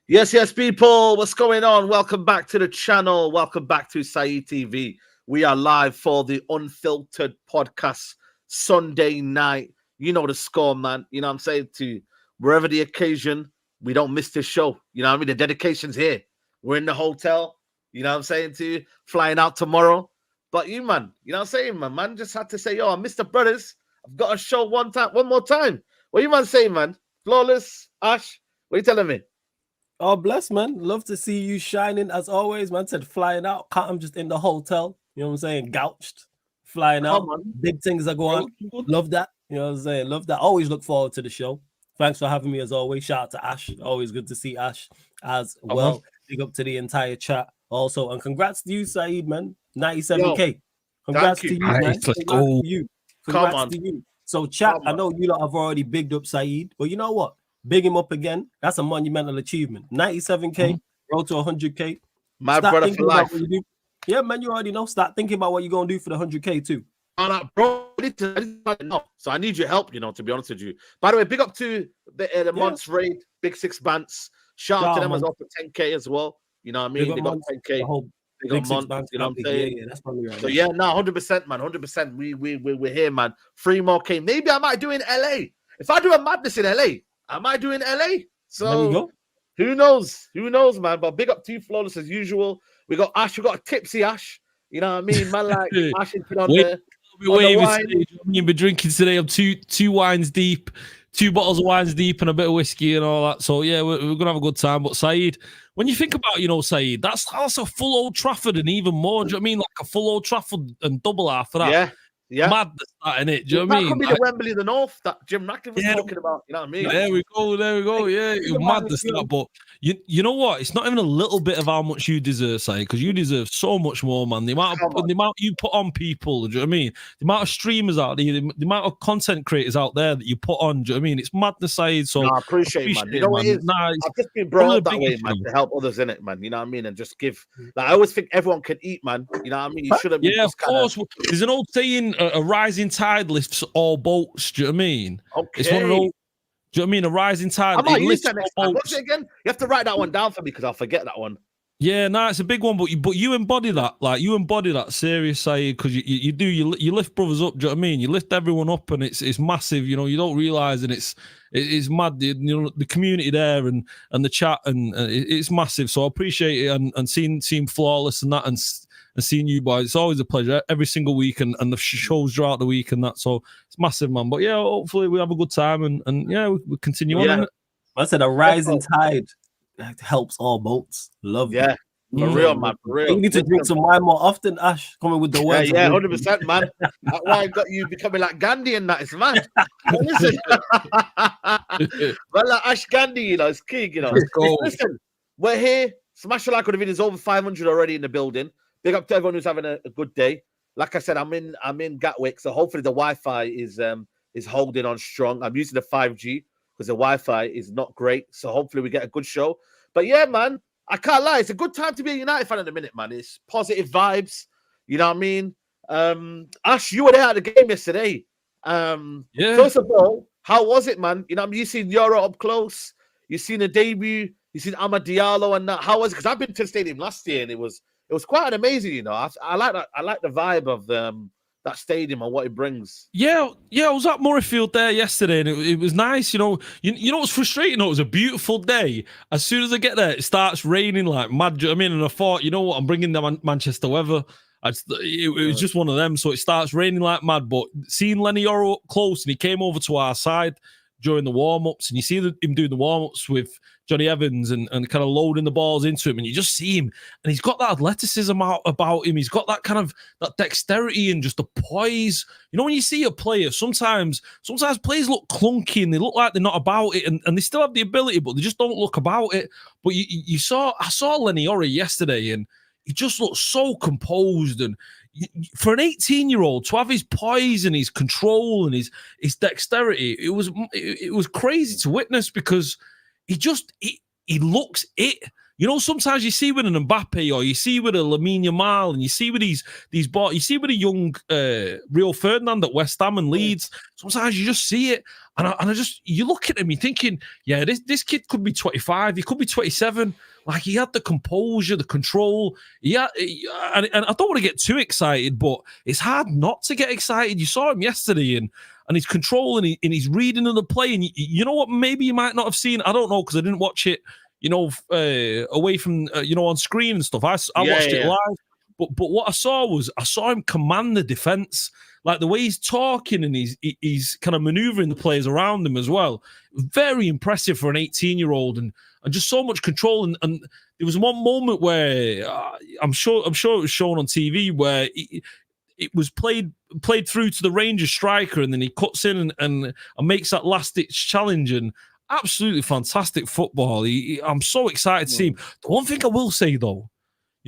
Yes, people. What's going on? Welcome back to the channel. Welcome back to Saeed TV. We are live for the Unfiltered podcast Sunday night. You know the score, man. You know what I'm saying? To wherever the occasion, we don't miss this show. You know what I mean? The dedication's here. We're in the hotel. You know what I'm saying to you? Flying out tomorrow. But you, man, you know what I'm saying, man? Man just had to say, yo, I missed the brothers. I've got a show one more time. What you man saying, man? Flawless, Ash, what are you telling me? Oh, bless, man. Love to see you shining as always, man. Said flying out. I'm just in the hotel. You know what I'm saying? Gouged. Flying out. Big things are going on. Love that. You know what I'm saying? Love that. Always look forward to the show. Thanks for having me as always. Shout out to Ash. Always good to see Ash as well. Big up to the entire chat also. And congrats to you, Saeed, man. 97K. Congrats to you, man. Let's go. Congrats to you. So, chat, I know you lot have already bigged up Saeed, but you know what? Big him up again. That's a monumental achievement. 97K, road to 100K. My brother for life. Yeah, man, you already know. Start thinking about what you're going to do for the 100K too. Bro, I need to know. So I need your help, you know, to be honest with you. By the way, big up to the month's raid, Big Six Bants. Shout out to them as well for 10K as well. You know what I mean? They got 10K. Big Month, you know what I'm saying? Yeah, that's probably right. So yeah, no, 100%, man. 100%. We're here, man. 3 more K. Maybe I might do in LA. If I do a madness in LA, I might do in LA. So who knows? Who knows, man? But big up to you, Flawless, as usual. We got Ash. We got a tipsy Ash. You know what I mean? Man, like Ash is on there. You've been drinking today. I'm two wines deep, 2 bottles of wines deep, and a bit of whiskey and all that. So yeah, we're gonna have a good time. But Saeed, when you think about, you know, Saeed, that's a full Old Trafford and even more. Do you know what I mean? Like a full Old Trafford and double half of that. Yeah. Yeah, madness that in it. Do you know what I mean? That could be the Wembley of the North that Jim Ratcliffe was talking about. You know what I mean? There we go. Yeah, you're madness that. But you know what? It's not even a little bit of how much you deserve, Saeed, because you deserve so much more, man. The amount you put on people. Do you know what I mean? The amount of streamers out there, the amount of content creators out there that you put on. Do you know what I mean? It's madness, Saeed. So I appreciate it, man. You know what it is? I've just been brought up that way, man, to help others in it, man. You know what I mean? And just give. Like I always think everyone can eat, man. You know what I mean? You shouldn't. Yeah, of course. There's an old saying: a rising tide lifts all boats. Do you know what I mean? Okay. It's one of those. Do you know what I mean? A rising tide. I might use that next time. What's it again? You have to write that one down for me because I'll forget that one. Yeah, no, it's a big one, but you embody that. Like you embody that serious side because you lift brothers up. Do you know what I mean? You lift everyone up, and it's massive. You know, you don't realize, and it's mad. You know, the community there and the chat, and it's massive. So I appreciate it and seeing Flawless and that and seeing you boys. It's always a pleasure every single week and the shows throughout the week and that. So it's massive, man. But yeah, hopefully we have a good time and yeah, we continue on. I said a rising tide helps all boats. Love yeah. For real, man. For real. You need to drink some wine more often, Ash. Coming with the words. Yeah, 100%, man. That wine got you becoming like Gandhi and that. It's mad. Listen. Well, like Ash Gandhi, you know, it's king, you know. Listen, we're here. Smash the like on the video. There's over 500 already in the building. Big up to everyone who's having a good day. Like I said, I'm in Gatwick, so hopefully the Wi-Fi is holding on strong. I'm using the 5G because the Wi-Fi is not great. So hopefully we get a good show. But yeah, man, I can't lie. It's a good time to be a United fan in a minute, man. It's positive vibes. You know what I mean? Ash, you were there at the game yesterday. Yeah. First of all, how was it, man? You know, you seen Yoro up close. You seen the debut. You seen Diallo and that. How was it? Because I've been to the stadium last year and it was quite amazing, you know. I like that. I like the vibe of that stadium and what it brings. Yeah. I was at Midfield there yesterday, and it was nice. You know what's frustrating? It was a beautiful day. As soon as I get there, it starts raining like mad. Do you know what I mean? And I thought, you know what? I'm bringing the Manchester weather. It was just one of them. So it starts raining like mad. But seeing Leny Yoro up close, and he came over to our side during the warm-ups, and you see him doing the warm-ups with Johnny Evans and kind of loading the balls into him, and you just see him, and he's got that athleticism about him. He's got that kind of that dexterity and just the poise. You know, when you see a player, sometimes players look clunky and they look like they're not about it, and they still have the ability, but they just don't look about it. But I saw Leny Yoro yesterday, and he just looked so composed. And for an 18-year-old to have his poise and his control and his dexterity, it was crazy to witness because he looks it. You know, sometimes you see with an Mbappe or you see with a Leny Yoro and you see with these you see with a young Rio Ferdinand at West Ham and Leeds. Sometimes you just see it, and I just, you look at him, you're thinking, yeah, this kid could be 25, he could be 27. Like, he had the composure, the control. And I don't want to get too excited, but it's hard not to get excited. You saw him yesterday, and he's controlling, and he's reading on the play. And you know what? Maybe you might not have seen. I don't know, because I didn't watch it, you know, away from on screen and stuff. I watched it live. But what I saw him command the defense, like the way he's talking and he's kind of maneuvering the players around him as well. Very impressive for an 18-year-old, and just so much control. And there was one moment where I'm sure it was shown on TV where it was played through to the Rangers striker, and then he cuts in and makes that last-ditch challenge, and absolutely fantastic football. I'm so excited to see him. The one thing I will say, though,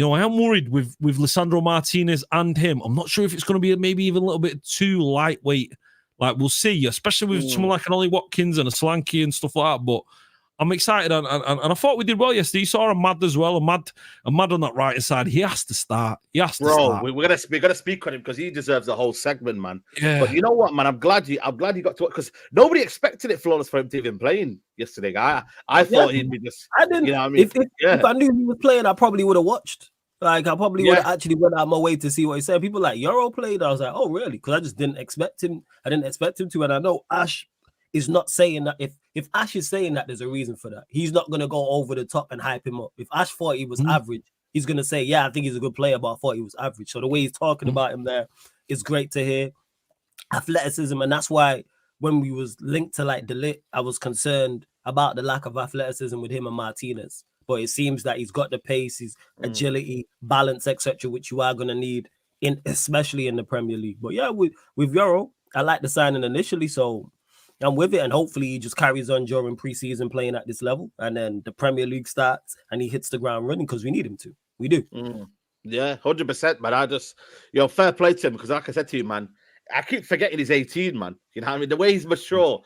I am worried with Lisandro Martinez and him. I'm not sure if it's going to be maybe even a little bit too lightweight. Like, we'll see, especially with someone like an Ollie Watkins and a Solanke and stuff like that. But I'm excited, and I thought we did well yesterday. You saw Ahmad as well. Ahmad on that right side. He has to start. He has to start. We're gonna speak on him because he deserves a whole segment, man. Yeah. But you know what, man? I'm glad you got to, because nobody expected it flawless for him to even playing yesterday. I thought he'd be just. I didn't. You know what I mean? If I knew he was playing, I probably would have watched. Like, I probably would have actually went out my way to see what he said. People like Yoro played. I was like, oh really? Because I just didn't expect him. I didn't expect him to, and I know Ash is not saying that. If Ash is saying that, there's a reason for that. He's not going to go over the top and hype him up. If Ash thought he was average, he's going to say, yeah, I think he's a good player, but I thought he was average. So the way he's talking about him there is great to hear. Athleticism, and that's why when we was linked to like De Ligt, I was concerned about the lack of athleticism with him and Martinez. But it seems that he's got the pace, his agility, balance, etc., which you are going to need, especially in the Premier League. But yeah, with Yoro, I like the signing initially, so I'm with it, and hopefully he just carries on during preseason playing at this level, and then the Premier League starts and he hits the ground running, because we need him to. We do. Yeah, 100%, man. I just, fair play to him, because like I said to you, man, I keep forgetting he's 18, man. You know what I mean? The way he's mature,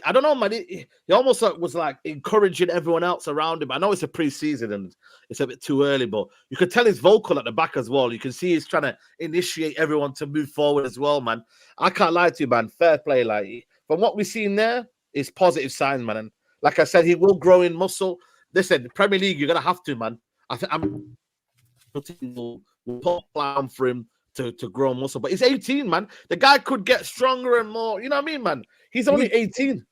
I don't know, man. He almost was like encouraging everyone else around him. I know it's a preseason and it's a bit too early, but you can tell he's vocal at the back as well. You can see he's trying to initiate everyone to move forward as well, man. I can't lie to you, man. Fair play, like, from what we've seen there, is positive signs, man. And like I said, he will grow in muscle. Listen, the Premier League, you're gonna have to, man. I think we'll put a plan for him to grow muscle, but he's 18, man. The guy could get stronger and more. You know what I mean, man? He's only 18.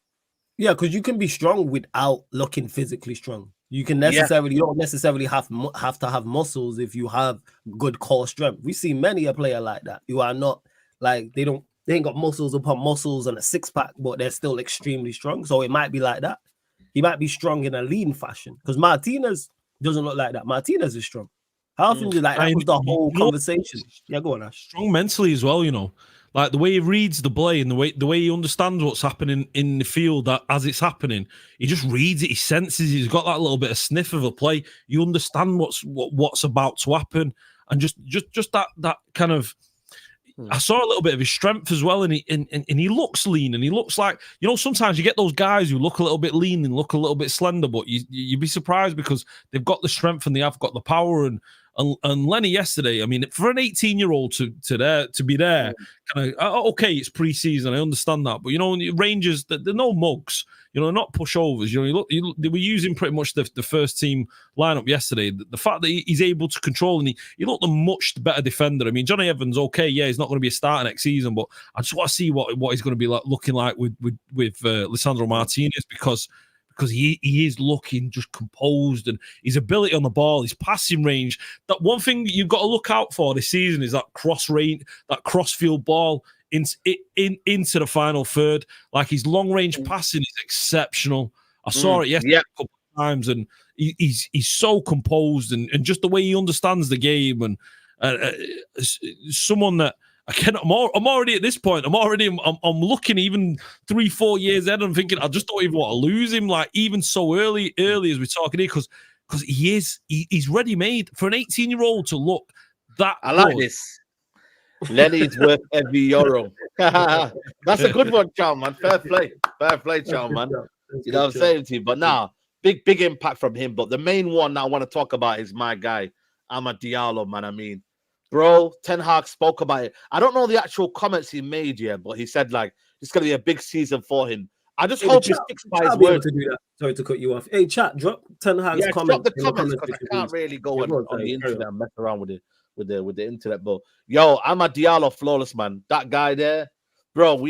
Yeah, because you can be strong without looking physically strong. You can necessarily, you don't necessarily have to have muscles if you have good core strength. We see many a player like that who are not like they ain't got muscles upon muscles and a six-pack, but they're still extremely strong. So it might be like that. He might be strong in a lean fashion, because Martinez doesn't look like that. Martinez is strong. How often do that was the whole conversation? Yeah, go on, Ash. Strong mentally as well, like the way he reads the play and the way he understands what's happening in the field as it's happening. He just reads it. He senses. He's got that little bit of sniff of a play. You understand what's about to happen, and just that kind of. I saw a little bit of his strength as well, and he looks lean, and he looks like, sometimes you get those guys who look a little bit lean and look a little bit slender, but you'd be surprised because they've got the strength and they have got the power. And Leny yesterday, I mean, for an 18-year-old to be there, kind of, okay, it's preseason, I understand that, but Rangers, they're no mugs, they're not pushovers. They were using pretty much the first team lineup yesterday. The fact that he's able to control, and he looked a much better defender. I mean, Johnny Evans, okay, yeah, he's not going to be a starter next season, but I just want to see what he's going to be looking like with Lisandro Martinez, because he is looking just composed, and his ability on the ball, his passing range. That one thing you've got to look out for this season is that cross-field ball into the final third. Like, his long-range passing is exceptional. I saw it yesterday a couple of times, and he's so composed, and just the way he understands the game, and someone that. I'm already at this point. I'm looking even 3-4 years ahead. I'm thinking I just don't even want to lose him. Like, even so early as we're talking here, because he's ready made for an 18-year-old to look that. I like this. Leny's worth every euro. That's a good one, Chow, man. Fair play, Chow, man. You know what I'm saying to you? But now, big impact from him. But the main one I want to talk about is my guy, Amad Diallo, man. I mean, bro, Ten Hag spoke about it. I don't know the actual comments he made yet, but he said like it's gonna be a big season for him. I just hope he sticks by his word. To do that. Sorry to cut you off. Hey, chat, drop Ten Hag's comment. Drop the comments because I can't really go on the internet and mess around with the internet. But yo, Amad Diallo, flawless, man. That guy there, bro.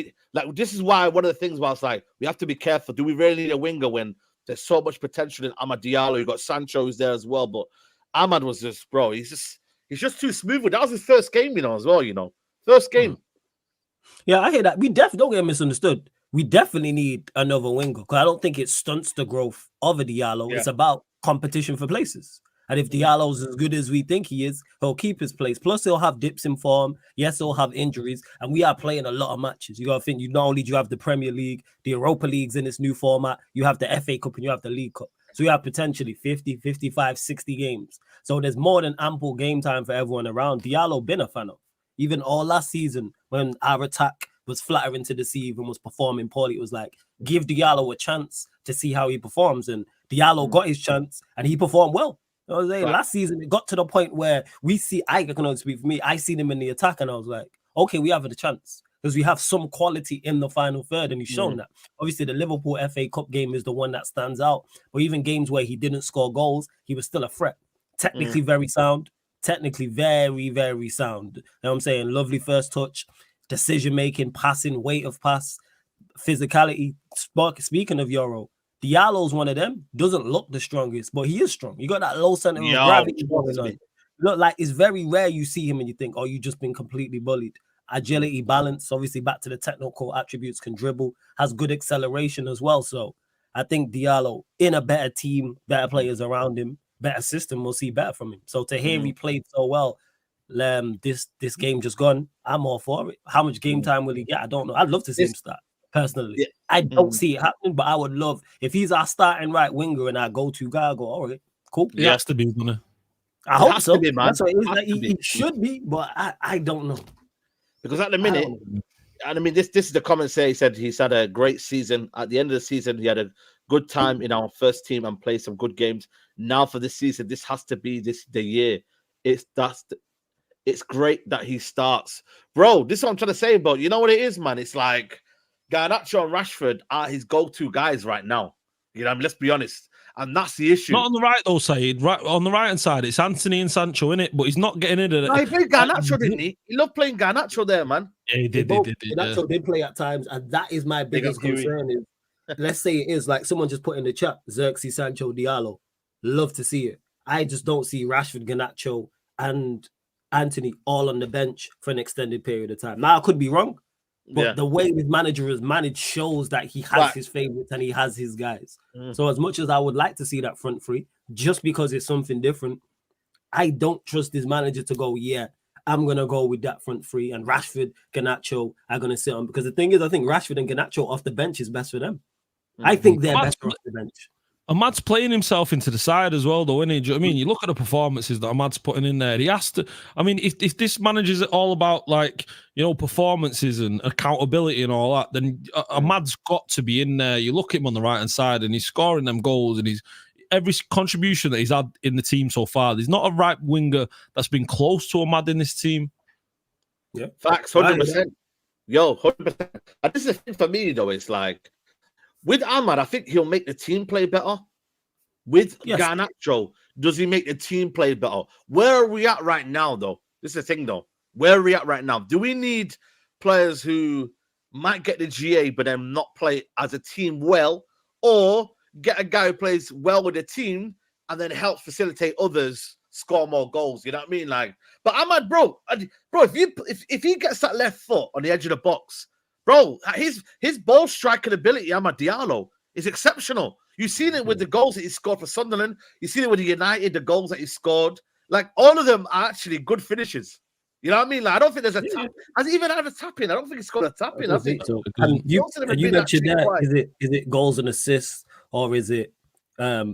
This is why one of the things where I was like, we have to be careful. Do we really need a winger when there's so much potential in Amad Diallo? You got Sancho who's there as well, but Amad was just, bro. He's just too smooth. That was his first game, as well. First game. Yeah, I hear that. We definitely don't get misunderstood. We definitely need another winger because I don't think it stunts the growth of a Diallo. Yeah. It's about competition for places. And if Diallo's as good as we think he is, he'll keep his place. Plus, he'll have dips in form. Yes, he'll have injuries. And we are playing a lot of matches. You got to think, not only do you have the Premier League, the Europa League's in its new format, you have the FA Cup and you have the League Cup. So you have potentially 50, 55, 60 games. So there's more than ample game time for everyone around. Diallo been a fan of. Even all last season when our attack was flattering to deceive and was performing poorly, it was like, give Diallo a chance to see how he performs. And Diallo got his chance and he performed well. I was saying, last season, it got to the point where I can only speak for me, I seen him in the attack and I was like, okay, we have a chance because we have some quality in the final third and he's shown that. Obviously, the Liverpool FA Cup game is the one that stands out. But even games where he didn't score goals, he was still a threat. Technically very sound. Technically very, very sound. You know what I'm saying? Lovely first touch. Decision-making, passing, weight of pass, physicality. Speaking of Yoro, Diallo's one of them. Doesn't look the strongest, but he is strong. You got that low center of gravity going on. Look, like it's very rare you see him and you think, oh, you've just been completely bullied. Agility, balance, obviously back to the technical attributes, can dribble, has good acceleration as well. So I think Diallo, in a better team, better players around him, better system, we'll see better from him. So to hear he played so well, this game just gone, I'm all for it. How much game time will he get? I don't know. I'd love to see him start personally. Yeah. I don't see it happening, but I would love if he's our starting right winger and our go-to guy. I go, all right, cool. He has to be, doesn't he? I hope so. That's what it is. Like, he should be, but I don't know. Because at the minute, and I mean, this is the comment say he said he's had a great season. At the end of the season, he had a good time in our first team and played some good games. Now for this season, this has to be the year. It's great that he starts. Bro, this is what I'm trying to say, but you know what it is, man? It's like Garnacho and Rashford are his go-to guys right now. Let's be honest. And that's the issue. Not on the right, though, Saeed. Right, on the right-hand side, it's Antony and Sancho, in it, but he's not getting into it. No, he played Garnacho, didn't he? He loved playing Garnacho there, man. Yeah, he did. Garnacho did play at times, and that is my biggest concern. Is let's say it is like someone just put in the chat, Xerxes, Sancho, Diallo. Love to see it. I just don't see Rashford, Garnacho, and Antony all on the bench for an extended period of time. Now, I could be wrong, but the way his manager is managed shows that he has his favorites and he has his guys. So as much as I would like to see that front three, just because it's something different, I don't trust his manager to go, I'm going to go with that front three and Rashford, Garnacho are going to sit on. Because the thing is, I think Rashford and Garnacho off the bench is best for them. I think they're better off the bench. Amad's playing himself into the side as well, though, isn't he? Do you know what I mean? You look at the performances that Amad's putting in there. He has to. I mean, if this manager's all about performances and accountability and all that, then Amad's got to be in there. You look at him on the right hand side, and he's scoring them goals, and every contribution that he's had in the team so far. There's not a right winger that's been close to Amad in this team. Yeah, facts, 100%. Yo, 100%. And this is the thing for me, though. It's like, with Amad, I think he'll make the team play better. With Garnacho, does he make the team play better? Where are we at right now, though? This is the thing, though. Where are we at right now? Do we need players who might get the GA but then not play as a team well, or get a guy who plays well with the team and then helps facilitate others score more goals? You know what I mean? But Amad, bro, if he gets that left foot on the edge of the box, bro, his ball striking ability, Amad Diallo, is exceptional. You've seen it with the goals that he scored for Sunderland. You've seen it with the United, the goals that he scored. All of them are actually good finishes. You know what I mean? I don't think there's a tap. Has he even had a tap in? I don't think he's got a tap in. I think so. And you mentioned that. Is it goals and assists, or is it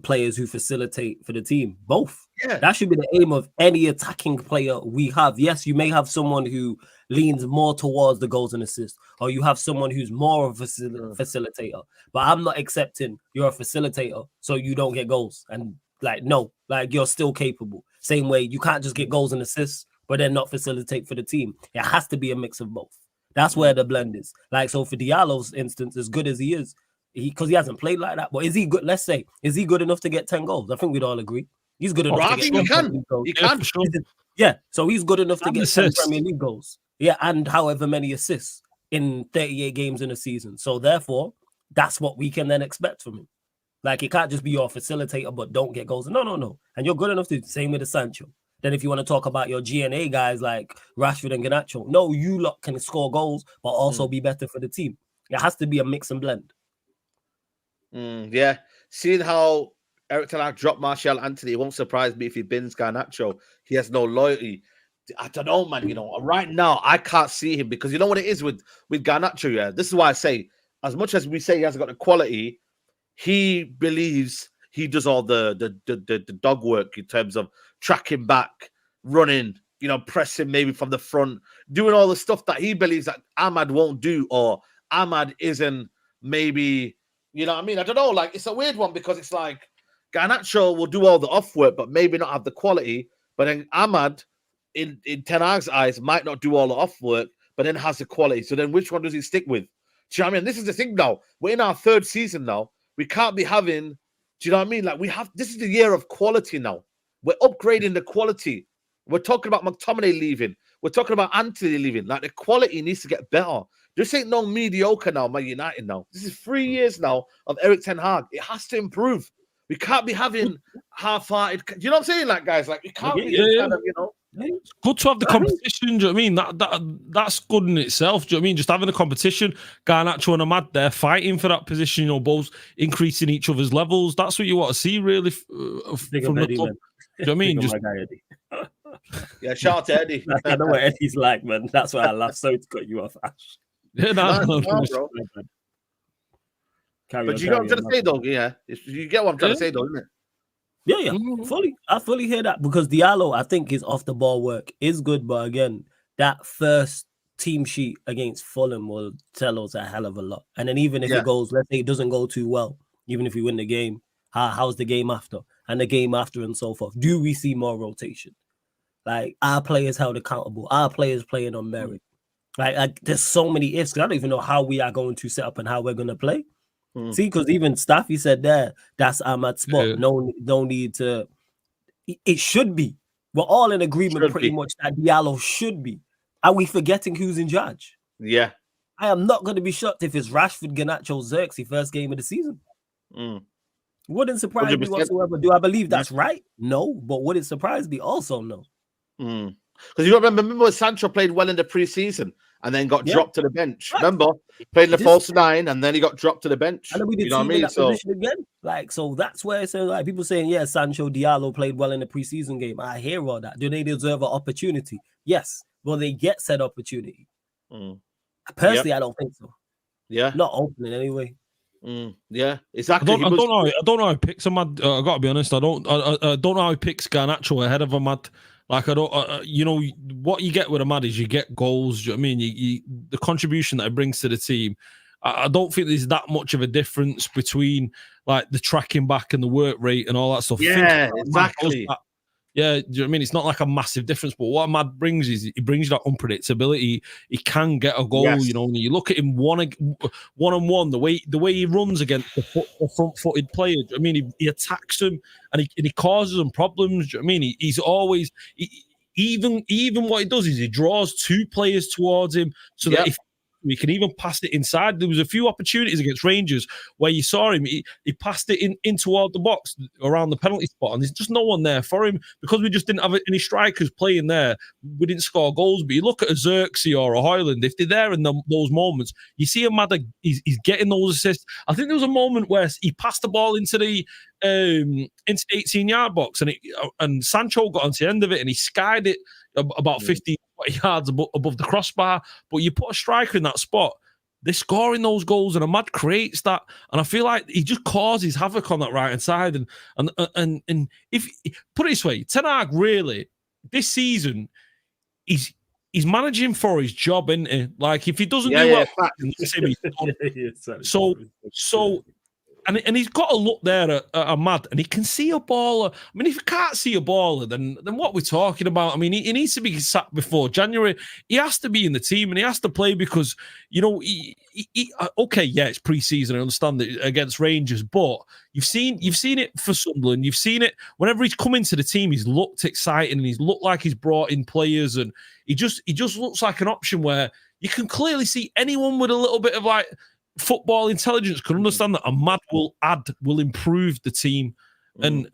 players who facilitate for the team? Both. Yeah. That should be the aim of any attacking player we have. Yes, you may have someone who leans more towards the goals and assists, or you have someone who's more of a facilitator. But I'm not accepting you're a facilitator, so you don't get goals. And no, you're still capable. Same way, you can't just get goals and assists, but then not facilitate for the team. It has to be a mix of both. That's where the blend is. So for Diallo's instance, as good as he is, because he hasn't played like that, but is he good? Let's say, is he good enough to get 10 goals? I think we'd all agree. He's good enough. I think he can. He can. Sure. Yeah, so he's good enough to get 10 assists. Premier League goals. Yeah, and however many assists in 38 games in a season. So therefore, that's what we can then expect from him. It can't just be your facilitator, but don't get goals. No. And you're good enough to same with the Sancho. Then if you want to talk about your GNA guys like Rashford and Garnacho, no, you lot can score goals, but also be better for the team. It has to be a mix and blend. Yeah. Seeing how Eric Ten Hag dropped Martial Antony, it won't surprise me if he bins Garnacho. He has no loyalty. I don't know, man. Right now, I can't see him because you know what it is with Garnacho, yeah? This is why I say, as much as we say he hasn't got the quality, he believes he does all the dog work in terms of tracking back, running, pressing maybe from the front, doing all the stuff that he believes that Ahmad won't do, or Ahmad isn't maybe, you know what I mean? I don't know. It's a weird one because it's Garnacho will do all the off work, but maybe not have the quality. But then Ahmad, in Ten Hag's eyes, might not do all the off work, but then has the quality. So then which one does he stick with? Do you know what I mean? This is the thing now. We're in our third season now. We can't be having, do you know what I mean? This is the year of quality now. We're upgrading the quality. We're talking about Mctominay leaving. We're talking about Antony leaving. The quality needs to get better. This ain't no mediocre now, Man United now. This is 3 years now of Eric Ten Hag. It has to improve. We can't be having half-hearted. Do you know what I'm saying? Guys, we can't be kind of, It's good to have the competition. Do you know what I mean? That's good in itself. Do you know what I mean? Just having the competition, Garnacho and Ahmad there fighting for that position, both increasing each other's levels. That's what you want to see, really, from the club. Do you know what I mean? Just... Yeah, shout out to Eddie. I know what Eddie's like, man. That's why I laugh. So to cut you off, Ash. Yeah, no, bro. But you get what I'm trying to say, though, yeah. You get what I'm trying to say, though, isn't it? Yeah, fully. I fully hear that because Diallo, I think his off the ball work is good, but again, that first team sheet against Fulham will tell us a hell of a lot. And then even if it goes, let's say it doesn't go too well, even if we win the game, how's the game after and the game after and so forth? Do we see more rotation? Our players held accountable, our players playing on merit. There's so many ifs. I don't even know how we are going to set up and how we're going to play. See, because even Staffy said that's Ahmad's spot. Yeah. No need to. It should be. We're all in agreement pretty much that Diallo should be. Are we forgetting who's in charge? Yeah. I am not going to be shocked if it's Rashford, Garnacho, Xerxes first game of the season. Wouldn't surprise 100%. Me whatsoever. Do I believe that's right? No. But would it surprise me? Also, no. Because you remember when Sancho played well in the preseason and then got dropped to the bench. Right. Remember, played the false nine and then he got dropped to the bench. And then we did position again. So that's where it says people saying, Sancho, Diallo played well in the preseason game. I hear all that. Do they deserve an opportunity? Yes. Will they get said opportunity? Personally, I don't think so. Yeah. Not opening anyway. Yeah, exactly. I don't know how he picks Ahmad. I got to be honest. I don't know how he picks Garnacho ahead of Ahmad. I don't, what you get with Ahmad is you get goals. Do you know what I mean? The contribution that he brings to the team. I don't think there's that much of a difference between the tracking back and the work rate and all that stuff. Yeah, exactly. Yeah, do you know what I mean? It's not like a massive difference, but what Ahmad brings is he brings that unpredictability. He can get a goal, When you look at him one-on-one, the way he runs against the front-footed player. Do you know what I mean? He attacks them and he causes them problems. Do you know what I mean? He's always even what he does is he draws two players towards him so that if he can even pass it inside. There was a few opportunities against Rangers where you saw him. He passed it in toward the box around the penalty spot, and there's just no one there for him because we just didn't have any strikers playing there. We didn't score goals. But you look at a Xerxes or a Højlund, if they're there in those moments, you see him he's getting those assists. I think there was a moment where he passed the ball into the 18-yard box, and Sancho got onto the end of it, and he skied it about 50 yards above the crossbar. But you put a striker in that spot, they're scoring those goals, and Ahmad creates that. And I feel like he just causes havoc on that right-hand side. And if put it this way, Ten Hag really, this season, he's managing for his job, isn't he? Like, if he doesn't do well, so and he's got to look there at Ahmad, and he can see a baller. I mean, if he can't see a baller, then what we're talking about? I mean, he needs to be sacked before January. He has to be in the team, and he has to play because, you know, okay, yeah, it's pre-season. I understand it against Rangers, but you've seen it for Sunderland. You've seen it whenever he's come into the team. He's looked exciting, and he's looked like he's brought in players, and he just looks like an option where you can clearly see anyone with a little bit of like football intelligence can understand that Ahmad will improve the team, and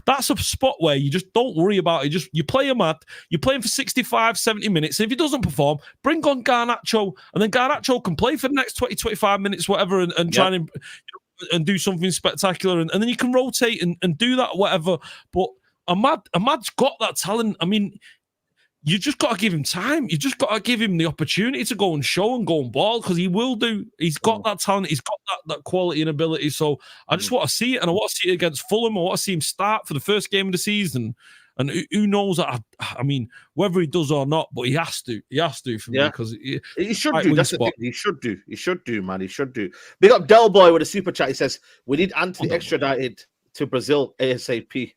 that's a spot where you just don't worry about it. You play Ahmad, you play him for 65, 70 minutes, and if he doesn't perform, bring on Garnacho, and then Garnacho can play for the next 20, 25 minutes, whatever, and try and do something spectacular, and then you can rotate and do that, whatever. But Ahmad's got that talent. I mean, you just got to give him time. You just got to give him the opportunity to go and show and go and ball, because he will do. He's got that talent. He's got that quality and ability. So I just want to see it, and I want to see it against Fulham. I want to see him start for the first game of the season. And who knows? I mean, whether he does or not, but he has to. He has to for me, because he should do. That's the thing. He should do. He should do, man. He should do. Big up Del Boy with a super chat. He says we need Antony extradited to Brazil ASAP,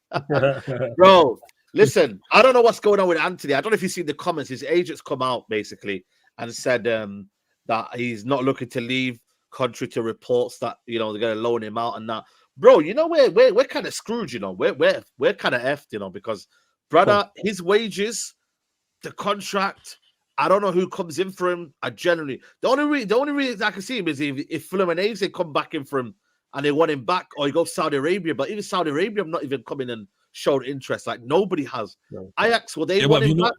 bro. Listen, I don't know what's going on with Antony. I don't know if you've seen the comments. His agents come out basically and said that he's not looking to leave, contrary to reports that, you know, they're going to loan him out and that. Bro, you know, we're kind of screwed, you know. We're kind of effed, you know, because, brother, his wages, the contract, I don't know who comes in for him. The only reason I can see him is if Fluminense come back in for him and they want him back, or he goes Saudi Arabia. But even Saudi Arabia, I'm not even coming and showed interest. Like, nobody has. No. Ajax, will they want him back?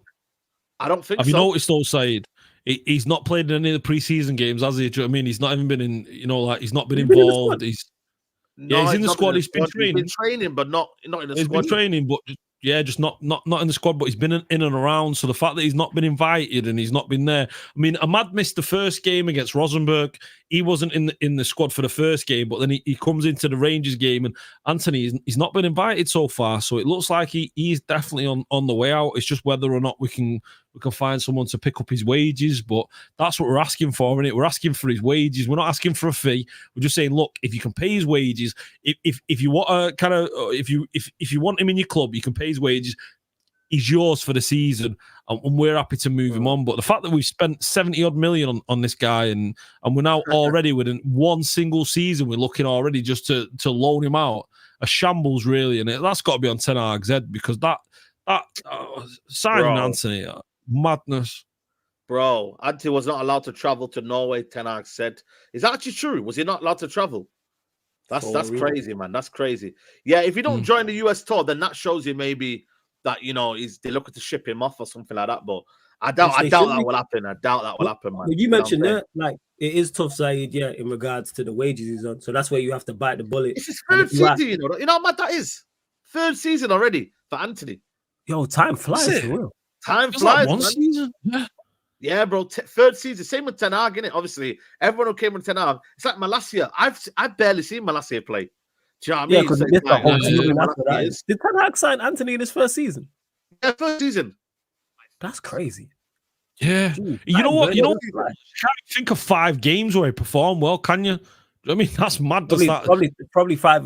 I don't think so. Have you noticed though, Saeed? He's not played in any of the preseason games, has he? Do you know what I mean? He's not even been in, you know, like, he's not been involved. He's in the squad. He's been training. He's been training, but not in the squad. He's been training, but just not in the squad, but he's been in and around. So the fact that he's not been invited and he's not been there. I mean, Ahmad missed the first game against Rosenborg. He wasn't in the squad for the first game, but then he comes into the Rangers game, and Antony, he's not been invited so far. So it looks like he's definitely on the way out. It's just whether or not we can find someone to pick up his wages. But that's what we're asking for, innit? We're asking for his wages. We're not asking for a fee. We're just saying, look, if you can pay his wages, if you want a kind of if you want him in your club, you can pay his wages. He's yours for the season, and we're happy to move him on. But the fact that we've spent 70 odd million on this guy, and we're now already within one single season, we're looking already just to loan him out, a shambles really, and that's got to be on Ten Hag's head, because that signing Antony, madness. Bro, Antony was not allowed to travel to Norway, Ten Hag said. Is that actually true? Was he not allowed to travel? That's crazy, man. That's crazy. Yeah, if you don't join the US tour, then that shows you maybe that, you know, they're looking to ship him off or something like that. But I doubt that will happen. I doubt that will happen, man. Well, you mentioned that, like, it is tough, Saeed, in regards to the wages he's on. So that's where you have to bite the bullet. It's his third season, you know how mad that is? Third season already for Antony. Yo, time flies, for real. Time flies, like one season. Yeah, bro. Third season. Same with Ten Hag, innit? Obviously, everyone who came with Ten Hag. It's like Malacia. I've barely seen Malacia play. Do you know what I mean? Yeah, because it's the whole season after that. Did Ten Hag sign Antony in his first season? Yeah, first season. That's crazy. Yeah. Dude, you know what? Can't think of 5 games where he performed well, can you? I mean, that's mad. Probably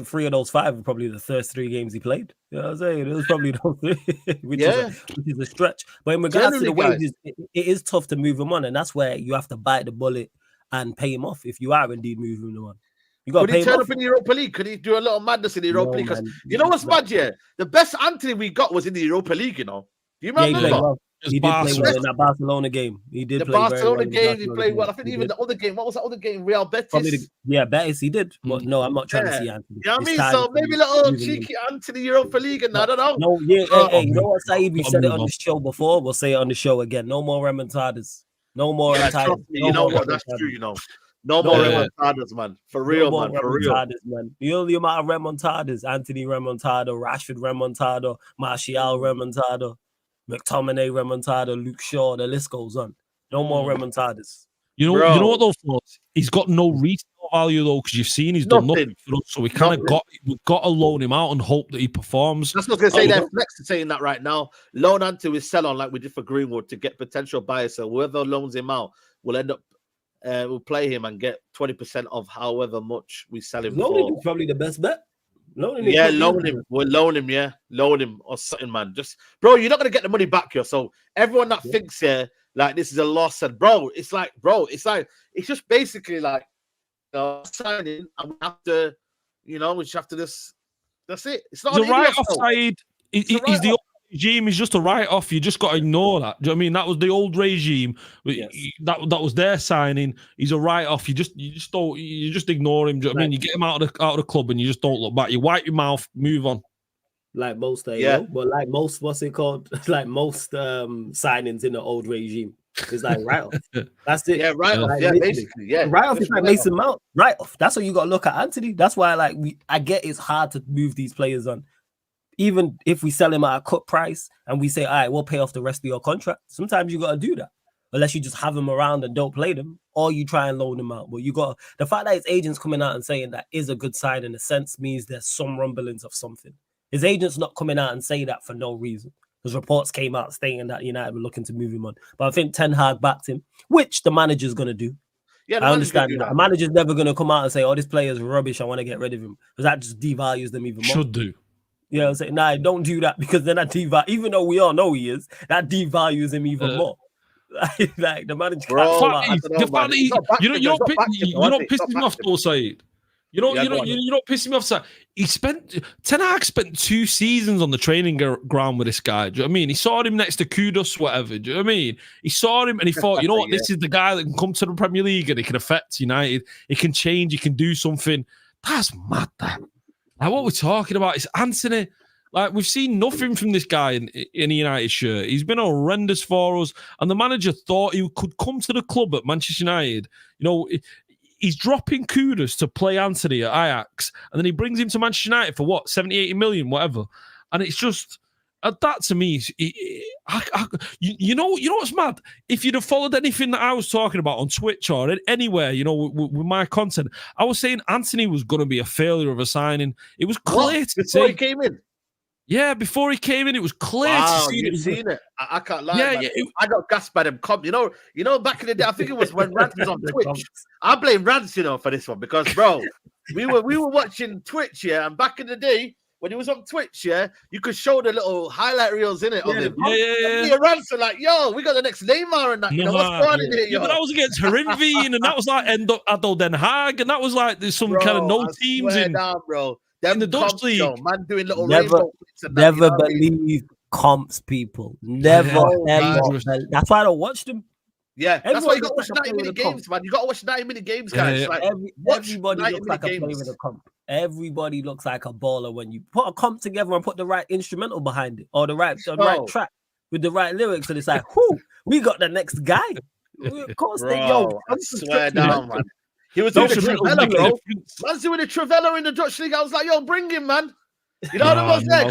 3 of those 5 were probably the first 3 games he played. You know what I'm saying? It was probably those 3, which is a stretch. But in regards to the wages, it is tough to move him on, and that's where you have to bite the bullet and pay him off if you are indeed moving him on. You got to pay him off. Could he turn up in the Europa League? Could he do a little madness in the Europa League? Because you know what's mad, the best Antony we got was in the Europa League, you know? Do you remember? He did play well in that Barcelona game. He did play Barcelona game. He played well. I think even the other game. What was that other game? Real Betis. Betis. He did. But no, I'm not trying to see Antony. You know what I mean? So maybe a little cheeky Antony Europa League, and I don't know. No, hey, you know what, Saeed? We said it on the show before. We'll say it on the show again. No more remontadas. No more. You know what? That's true. You know. No more remontadas, man. For real, man. For real. Man. The only amount of remontadas: Antony remontada, Rashford remontada, Martial remontada, Mctominay remontada, Luke Shaw. The list goes on. No more remontadas. You know what though, Flores? He's got no resale value though, because you've seen he's done nothing for us, so we've got to loan him out and hope that he performs. That's what I was going to say. They're next to saying that right now. Loan Antony is sell on like we did for Greenwood to get potential buyers. So whoever loans him out will end up, we'll play him and get 20% of however much we sell him Loaning for. is probably the best bet. Loan him. We'll loan him, yeah. Loan him or something, man. Just, bro, you're not going to get the money back here. So everyone that thinks here, like this is a loss, and it's just basically like signing, and we have to, we just have to that's it. It's not a write-off side. He's the old regime. Is just a write-off. You just got to ignore that. Do you know what I mean? That was the old regime. Yes. That was their signing. He's a write-off. You just ignore him. Do you know what I mean? You get him out of the club and you just don't look back. You wipe your mouth, move on. Like most, but like most, what's it called? Like most signings in the old regime, it's like write-off. That's it. Yeah, write-off. Like, yeah, basically, yeah. Write-off is like Mason Mount. Write-off. That's what you got to look at Antony. That's why, I get it's hard to move these players on. Even if we sell him at a cut price and we say, all right, we'll pay off the rest of your contract. Sometimes you got to do that, unless you just have him around and don't play them, or you try and loan him out. But the fact that his agent's coming out and saying that is a good sign in a sense means there's some rumblings of something. His agent's not coming out and saying that for no reason, because reports came out stating that United were looking to move him on. But I think Ten Hag backed him, which the manager's going to do. Yeah, I understand that. The manager's never going to come out and say, oh, this player's rubbish, I want to get rid of him, because that just devalues them even more. Should do. You know what I'm saying? Nah, don't do that, because then that even though we all know he is, that devalues him even more. Like the manager you're not pissing me off though, Saeed. You don't piss me off. Ten Hag spent 2 seasons on the training ground with this guy. Do you know what I mean? He saw him next to Kudus, whatever. Do you know what I mean? He saw him and he thought, this is the guy that can come to the Premier League and he can affect United. He can change. He can do something. That's mad. That. Like what we're talking about is Antony. Like we've seen nothing from this guy in a United shirt. He's been horrendous for us, and the manager thought he could come to the club at Manchester United. He's dropping Kudus to play Antony at Ajax, and then he brings him to Manchester United for what, 70, 80 million, whatever. And it's just, that to me, you know what's mad? If you'd have followed anything that I was talking about on Twitch or anywhere, with my content, I was saying Antony was going to be a failure of a signing. It was clear to see. Before he came in? Yeah, before he came in, it was clear to see. You've seen it. I can't lie. Yeah, I got gassed by them comp. You know, back in the day, I think it was when Rance was on Twitch. I blame Rance, for this one, because bro, we were watching Twitch, and back in the day when he was on Twitch, you could show the little highlight reels in it of him. Yeah. Rance were like, yo, we got the next Neymar and that. What's going on in here, yo? But that was against Herenveen, and that was like Ado Den Haag, and that was like there's some kind of no teams in. Down, bro. Them in the Dutch league, man, doing little rainbow flicks and never believe comps, people. Never, ever. That's why I don't watch them. Yeah, that's why you got to watch 90-minute games, man. You got to watch 90-minute games, guys. Like, everybody looks like a player with a comp. Everybody looks like a baller when you put a comp together and put the right instrumental behind it, or the right track with the right lyrics, and it's like, whoo, we got the next guy. Of course, I swear down, man. He was doing the Trivella, bro. Man's doing the Trivella in the Dutch league. I was like, yo, bring him, man. You know what I was there?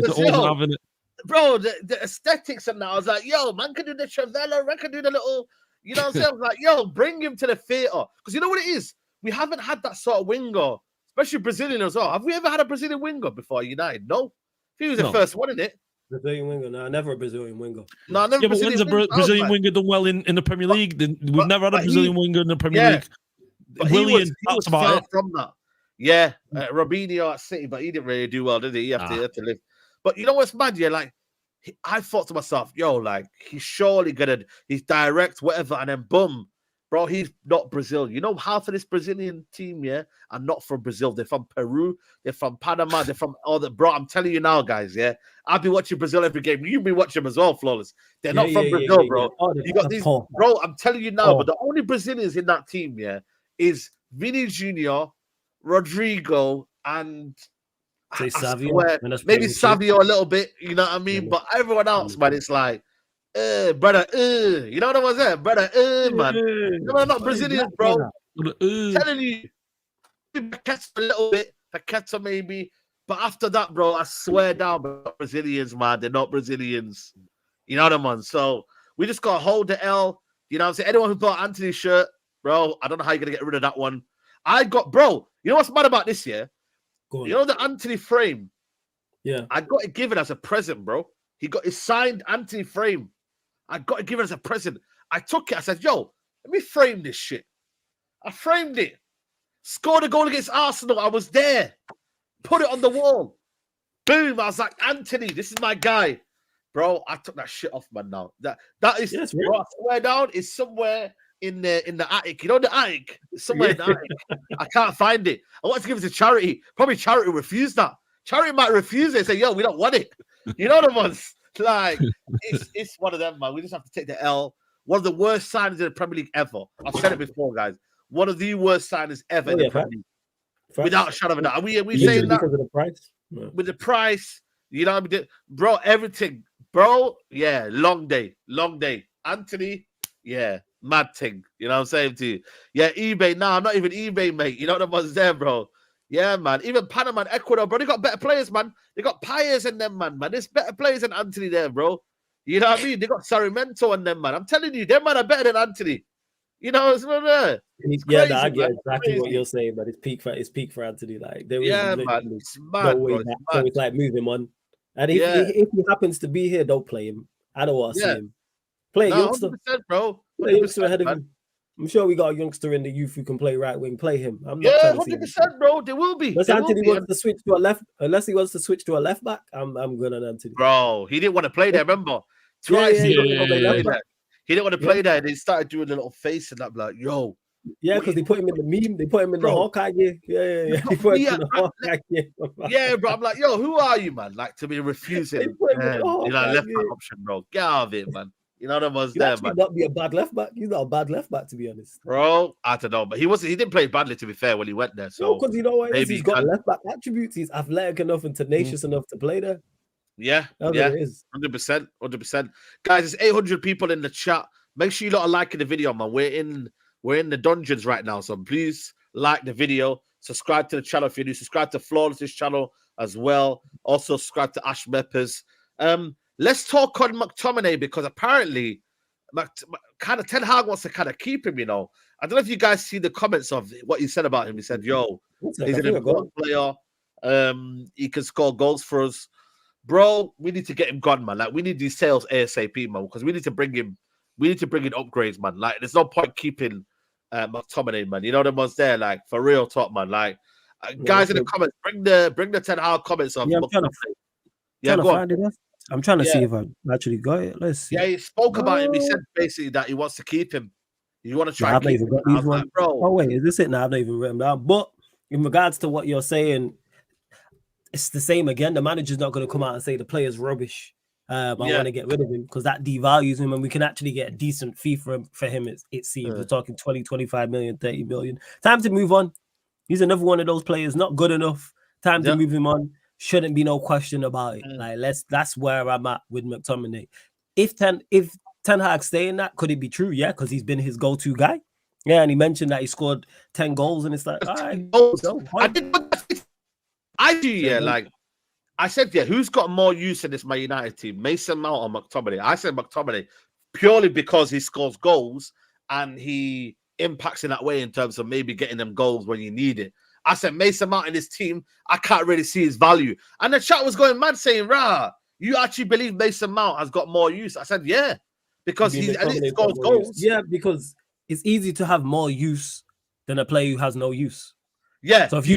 Bro, the aesthetics and that. I was like, yo, man can do the Trivella. Man can do the little, you know what I'm saying? I was like, yo, bring him to the theatre. Because you know what it is? We haven't had that sort of winger, especially Brazilian as well. Have we ever had a Brazilian winger before United? No. He was the first one, isn't it? Brazilian winger? No, never a Brazilian winger. No, never. Yeah, but when's a Brazilian winger done well in the Premier League? We've never had a Brazilian winger in the Premier League. But William, that's about it. From that. Yeah, Robinho at City, but he didn't really do well, did he? He had to live. But you know what's mad? Yeah, like I thought to myself, yo, like he's surely he's direct, whatever, and then boom, bro, he's not Brazil. You know, half of this Brazilian team, are not from Brazil. They're from Peru, they're from Panama, they're from all that. Bro, I'm telling you now, guys, I'll be watching Brazil every game. You'll be watching them as well, Flawless. They're not from Brazil, bro. You got these, bro. I'm telling you now, but the only Brazilians in that team, is Vini Jr., Rodrigo, and Savio. Maybe Savio a little bit, you know what I mean? But everyone else, man, it's like, brother, you know what I was saying? Brother, man. They're not Brazilians, bro. I'm telling you, Paqueta a little bit, Paqueta maybe, but after that, bro, I swear down, they're not Brazilians, man. They're not Brazilians. You know what I mean? So we just got to hold the L. You know what I'm saying? Anyone who bought Antony's shirt, bro. I don't know how you're gonna get rid of that one. Bro. You know what's mad about this year? You know the Antony frame. Yeah, I got it given as a present, bro. He got his signed Antony frame. I got it given as a present. I took it. I said, "Yo, let me frame this shit." I framed it. Scored a goal against Arsenal. I was there. Put it on the wall. Boom. I was like, Antony, this is my guy. Bro, I took that shit off, man, now. That is, yes, bro, I swear down, is somewhere in the attic. You know the attic? It's somewhere in the attic. I can't find it. I want to give it to charity. Probably charity refused that. Charity might refuse it and say, yo, we don't want it. You know the ones? Like, it's one of them, man. We just have to take the L. One of the worst signings in the Premier League ever. I've said it before, guys. One of the worst signings ever in the Premier League. Without a shadow of a doubt. Are we saying that? Because of the price? No. With the price, you know what I mean? Bro, everything. Bro, yeah, long day. Antony, yeah, mad thing. You know what I'm saying to you? Yeah, eBay. Nah, I'm not even eBay, mate. You know what was there, bro? Yeah, man. Even Panama and Ecuador, bro, they got better players, man. They got Payers in them, man. There's better players than Antony there, bro. You know what I mean? They got Sarmiento and them, man. I'm telling you, them man are better than Antony. You know, it's not there. Yeah, I get exactly what you're saying, but it's peak for Antony. Like there is man, it's mad, no way bro. so it's like move him on. And if he happens to be here, don't play him. I don't want to see him. Play a youngster, 100%, bro. 100%, play a youngster ahead of him. I'm sure we got a youngster in the youth who can play right wing. Play him. I'm not 100%, bro. There will be. Unless Antony wants to switch to a left back, I'm good on Antony. Bro, he didn't want to play there. Remember, twice he didn't want to play there. They started doing a little face and that, like, yo. Yeah, because they put him in the meme. They put him in the Hawkeye gear. Yeah. They put him in the Hawkeye gear. Yeah, bro. I'm like, yo, who are you, man? Like, to be refusing, left back option, bro. Get out of it, man. You know what was there, man. Not be a bad left back. He's not a bad left back, to be honest. Bro, I don't know, but he didn't play badly, to be fair, when he went there. So because you know what? He's got left back attributes. He's athletic enough and tenacious enough to play there. Yeah, That's what it is. 100%. Guys, there's 800 people in the chat. Make sure you lot are liking the video, man. We're in the dungeons right now, so please like the video. Subscribe to the channel if you're new. Subscribe to Flawless's channel as well. Also subscribe to Ash Meppers. Let's talk on Mctominay because apparently, kind of Ten Hag wants to kind of keep him. You know, I don't know if you guys see the comments of what he said about him. He said, "Yo, he's an important player. He can score goals for us, bro. We need to get him gone, man. Like we need these sales ASAP, man, because we need to bring him. We need to bring in upgrades, man. Like there's no point keeping Mctominay, man. You know the ones there, like for real talk, man. Like guys in the comments, bring the Ten Hag comments of I'm trying to see if I actually got it. Let's see. Yeah, he spoke about him. He said basically that he wants to keep him. You want to try and keep him. Like, bro. Oh, wait, is this it? No, I've not even written down. But in regards to what you're saying, it's the same again. The manager's not going to come out and say the player's rubbish. I want to get rid of him because that devalues him and we can actually get a decent fee for him. It seems we're talking 20, 25 million, 30 million. Time to move on. He's another one of those players, not good enough. Time to move him on. Shouldn't be no question about it. Like that's where I'm at with Mctominay. If Ten Hag saying that, could it be true? Yeah, because he's been his go-to guy. Yeah, and he mentioned that he scored 10 goals, and it's like, all right, like I said, who's got more use in this Man United team, Mason Mount or Mctominay? I said Mctominay purely because he scores goals and he impacts in that way in terms of maybe getting them goals when you need it. I said Mason Mount in this team, I can't really see his value. And the chat was going mad saying, you actually believe Mason Mount has got more use? I said, yeah, because he scores goals. Yeah, because it's easy to have more use than a player who has no use. Yeah, so if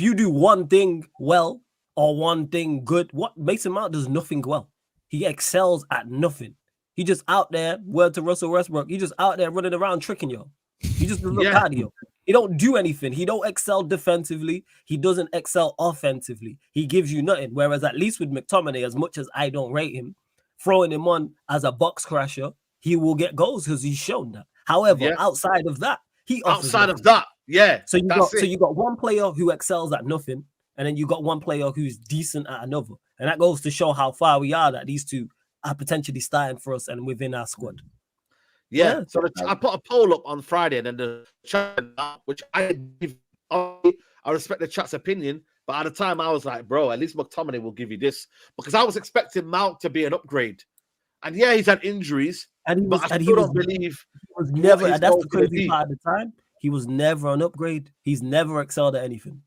you do one thing well or one thing good, what Mason Mount does nothing well. He excels at nothing. He just out there, word to Russell Westbrook, he just out there running around tricking you. He just doesn't look cardio. He don't do anything. He don't excel defensively. He doesn't excel offensively. He gives you nothing. Whereas at least with Mctominay, as much as I don't rate him, throwing him on as a box crasher, he will get goals because he's shown that. However, outside of that, so you got one player who excels at nothing, and then you got one player who's decent at another, and that goes to show how far we are that these two are potentially starting for us and within our squad. Yeah, so I put a poll up on Friday, and then the chat, which I respect the chat's opinion, but at the time I was like, bro, at least McTominay will give you this because I was expecting Mount to be an upgrade. And yeah, he's had injuries, and he was, but I and still he was, don't believe he was never. his And that's goal's the gonna crazy be. part at the time. He was never an upgrade. He's never excelled at anything.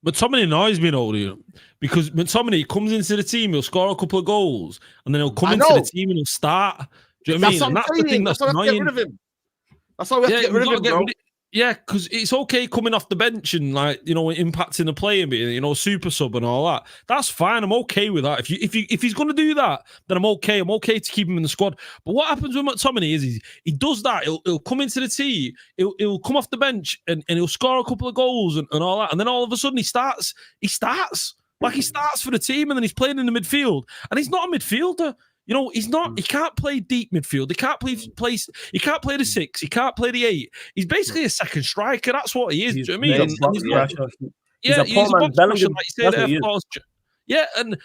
McTominay annoys me now, because McTominay comes into the team, he'll score a couple of goals, and then he'll come into the team and he'll start. Do you know what I mean? And that's the thing that's annoying. That's why we have to get rid of him, bro. Yeah, because it's okay coming off the bench and impacting the play and being super sub and all that. That's fine. I'm okay with that. If he's going to do that, then I'm okay. I'm okay to keep him in the squad. But what happens with McTominay is he does that. He'll come into the team. He'll come off the bench and he'll score a couple of goals and all that. And then all of a sudden he starts. Like he starts for the team and then he's playing in the midfield. And he's not a midfielder. He's not. He can't play deep midfield. He can't play. He can't play the 6. He can't play the 8. He's basically a second striker. That's what he is. Do you know what I mean? He's a box crusher, like you say there. Yeah, and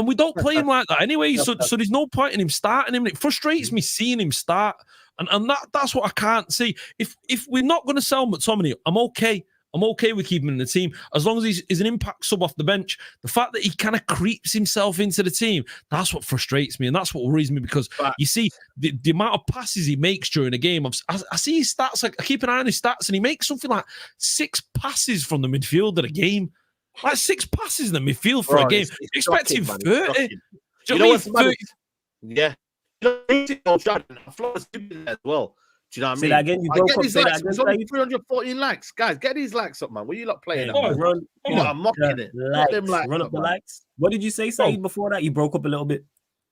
we don't play him like that anyway. So there's no point in him starting him. It frustrates me seeing him start, and that's what I can't see. If we're not going to sell McTominay, I'm okay. I'm okay with keeping him in the team as long as he's an impact sub off the bench. The fact that he kind of creeps himself into the team, that's what frustrates me, and that's what worries me, because you see the amount of passes he makes during a game. I see his stats, like I keep an eye on his stats, and he makes something like 6 passes from the midfield in a game. Like 6 passes in the midfield for a game. Expecting 30. You know what's mad? Yeah. Florida's doing that as well. Do you know what I mean? Say that again. You broke up. Say that again. 314 likes. Guys, get these likes up, man. What are you lot playing? I'm mocking it. Run up the likes. What did you say, Saeed, before that? You broke up a little bit.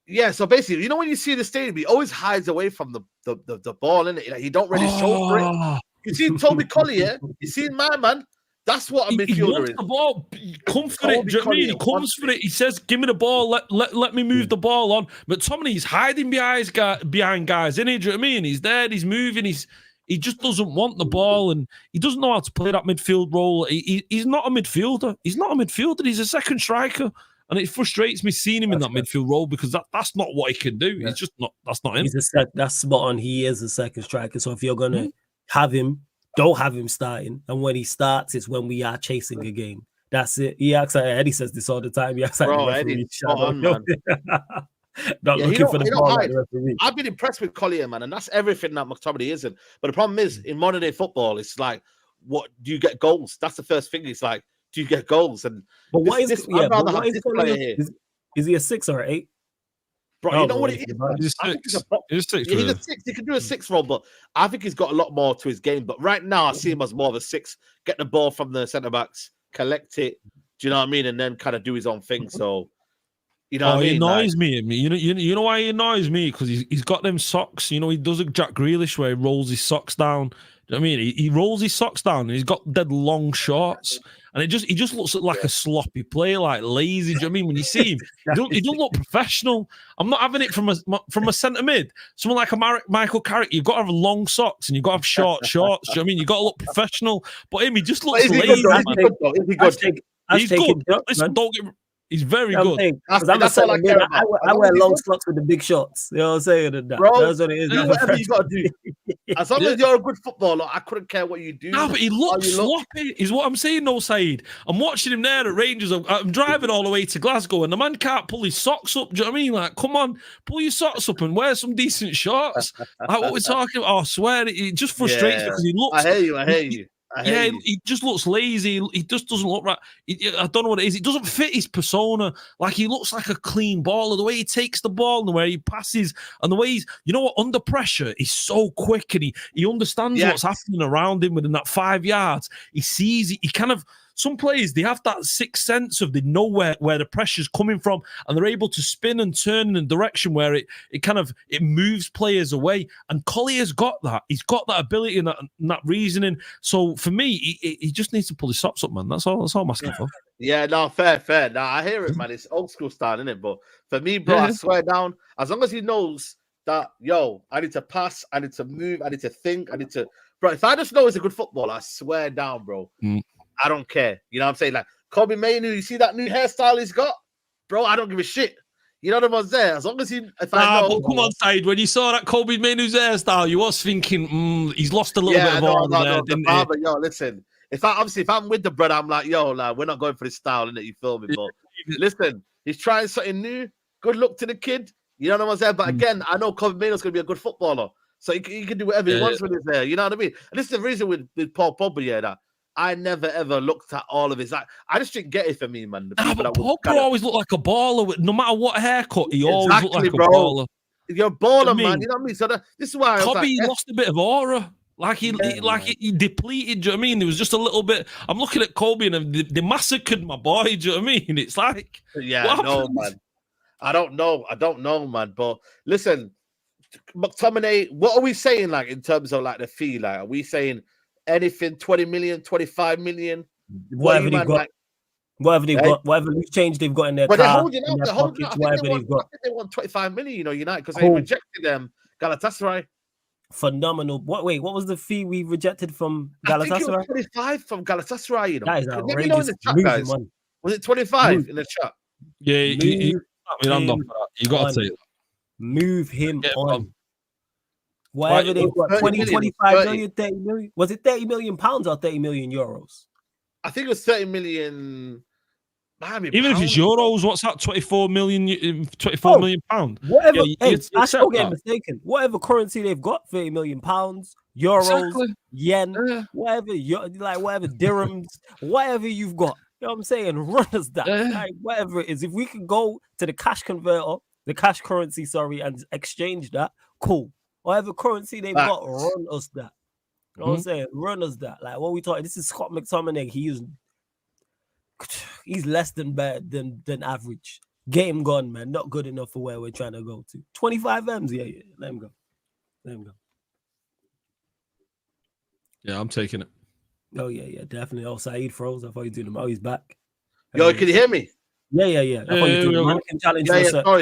Yeah, so basically, when you see the stadium, he always hides away from the ball, innit? Like, he don't really show for it. You see Toby Collier, you see my man. That's what a midfielder is. The ball, come for it. Do you know what I mean? He comes for it. He says, "Give me the ball. Let me move the ball on." But McTominay's hiding behind guys, isn't he? Do you know what I mean? He's there. He's moving. He just doesn't want the ball, and he doesn't know how to play that midfield role. He's not a midfielder. He's not a midfielder. He's a second striker, and it frustrates me seeing him in that midfield role, because that's not what he can do. Yeah. He's just not. That's not him. That's spot on. He is a second striker. So if you're gonna have him, don't have him starting, and when he starts, it's when we are chasing a game. That's it. He acts like Eddie says this all the time. He acts like Eddie, man. Not looking for the ball like the referee. I've been impressed with Collier, man, and that's everything that McTominay isn't. But the problem is, in modern day football, it's like, what do you get goals? That's the first thing. It's like, do you get goals? And is he a 6 or an 8? Bro, you know what it is? He's a 6. He's a 6. He can do a 6 role, but I think he's got a lot more to his game. But right now, I see him as more of a 6. Get the ball from the centre backs, collect it. Do you know what I mean? And then kind of do his own thing. So, you know what I mean? He annoys me. You know why he annoys me? Because he's got them socks. He does a Jack Grealish where he rolls his socks down. Do you know what I mean? He rolls his socks down and he's got dead long shorts. And he just looks like a sloppy player, like lazy. Do you know what I mean? When you see him, he don't look professional. I'm not having it from a centre mid. Someone like a Michael Carrick, you've got to have long socks and you've got to have short shorts. Do you know what I mean? You've got to look professional. But him, he just looks lazy. Is he good? He's good. Listen, don't get. He's very good. That's all I care about. I wear long socks with the big shorts. You know what I'm saying? Bro, that's what it is. Do whatever you got to do. As long as you're a good footballer, I couldn't care what you do. No, but he looks sloppy, is what I'm saying, no, Saeed. I'm watching him there at Rangers. I'm driving all the way to Glasgow, and the man can't pull his socks up. Do you know what I mean? Like, come on, pull your socks up and wear some decent shorts. Like what we're talking about. I swear, it just frustrates me because he looks. I hear you. He just looks lazy. He just doesn't look right. I don't know what it is. It doesn't fit his persona. Like, he looks like a clean baller. The way he takes the ball and the way he passes and the way he's, under pressure, he's so quick and he understands what's happening around him within that 5 yards. He sees it. He kind of, some players, they have that sixth sense of they know where the pressure's coming from, and they're able to spin and turn in a direction where it moves players away. And Collier's got that. He's got that ability and that reasoning. So for me, he just needs to pull his socks up, man. That's all I'm asking for. Yeah, no, fair. No, I hear it, man. It's old school style, isn't it? But for me, bro, I swear down, as long as he knows that, I need to pass, I need to move, I need to think, bro, if I just know he's a good footballer, I swear down, bro. I don't care. You know what I'm saying? Like, Kobe Mainu, you see that new hairstyle he's got? Bro, I don't give a shit. You know the one's there. As long as but come on, Saeed. When you saw that Kobe Mainu's hairstyle, you was thinking, he's lost a little bit of all there, didn't he? Yo, listen. If I'm with the brother, I'm like, we're not going for this style, innit? You feel me? But listen, he's trying something new. Good luck to the kid. You know what I'm saying? But again, I know Kobe Mainoo's going to be a good footballer. So he can do whatever he wants when he's there. You know what I mean? And this is the reason with Paul Pogba, that I never ever looked at all of his. I just didn't get it for me, man. But Pogba always looked like a baller. No matter what haircut, he always looked like a baller. You're a baller, man. You know what I mean? So this is why Kobe lost a bit of aura. Like he depleted. Do you know what I mean? There was just a little bit. I'm looking at Kobe and they massacred my boy. Do you know what I mean? It's like, no, man. I don't know, man. But listen, McTominay, what are we saying, like, in terms of like the fee? Like, are we saying anything 20 million, 25 million? Whatever they've got. Whatever they've got, whatever loose change they've got in their car. They're holding out. Whatever they've got. I think they want 25 million, United, because they rejected them. Galatasaray. Phenomenal. What was the fee we rejected from Galatasaray? I think it was 25 from Galatasaray, That is outrageous. Let me know in the chat, guys. Was it 25 in the chat? Yeah, you got to take that. Move him on. Whatever they've got, 20, 25 million, 30 million. Was it 30 million pounds or 30 million euros? I think it was 30 million. Even if it's euros, what's that? 24 million pounds. Whatever. I still get mistaken. Whatever currency they've got, 30 million pounds, euros, yen, whatever dirhams, whatever you've got. You know what I'm saying? Run us that. Like, whatever it is. If we can go to the cash converter, the cash currency, and exchange that, cool. Whatever currency they've got, run us that. You know what I'm saying? Run us that. Like, what we talking? This is Scott McTominay. He's less than bad than average. Game gone, man. Not good enough for where we're trying to go to. 25 M's, yeah. Let him go. Yeah, I'm taking it. Oh yeah, definitely. Oh, Saeed froze. I thought he was doing him. Oh, he's back. Yo, can you hear me? Yeah. I thought you were doing mannequin challenge.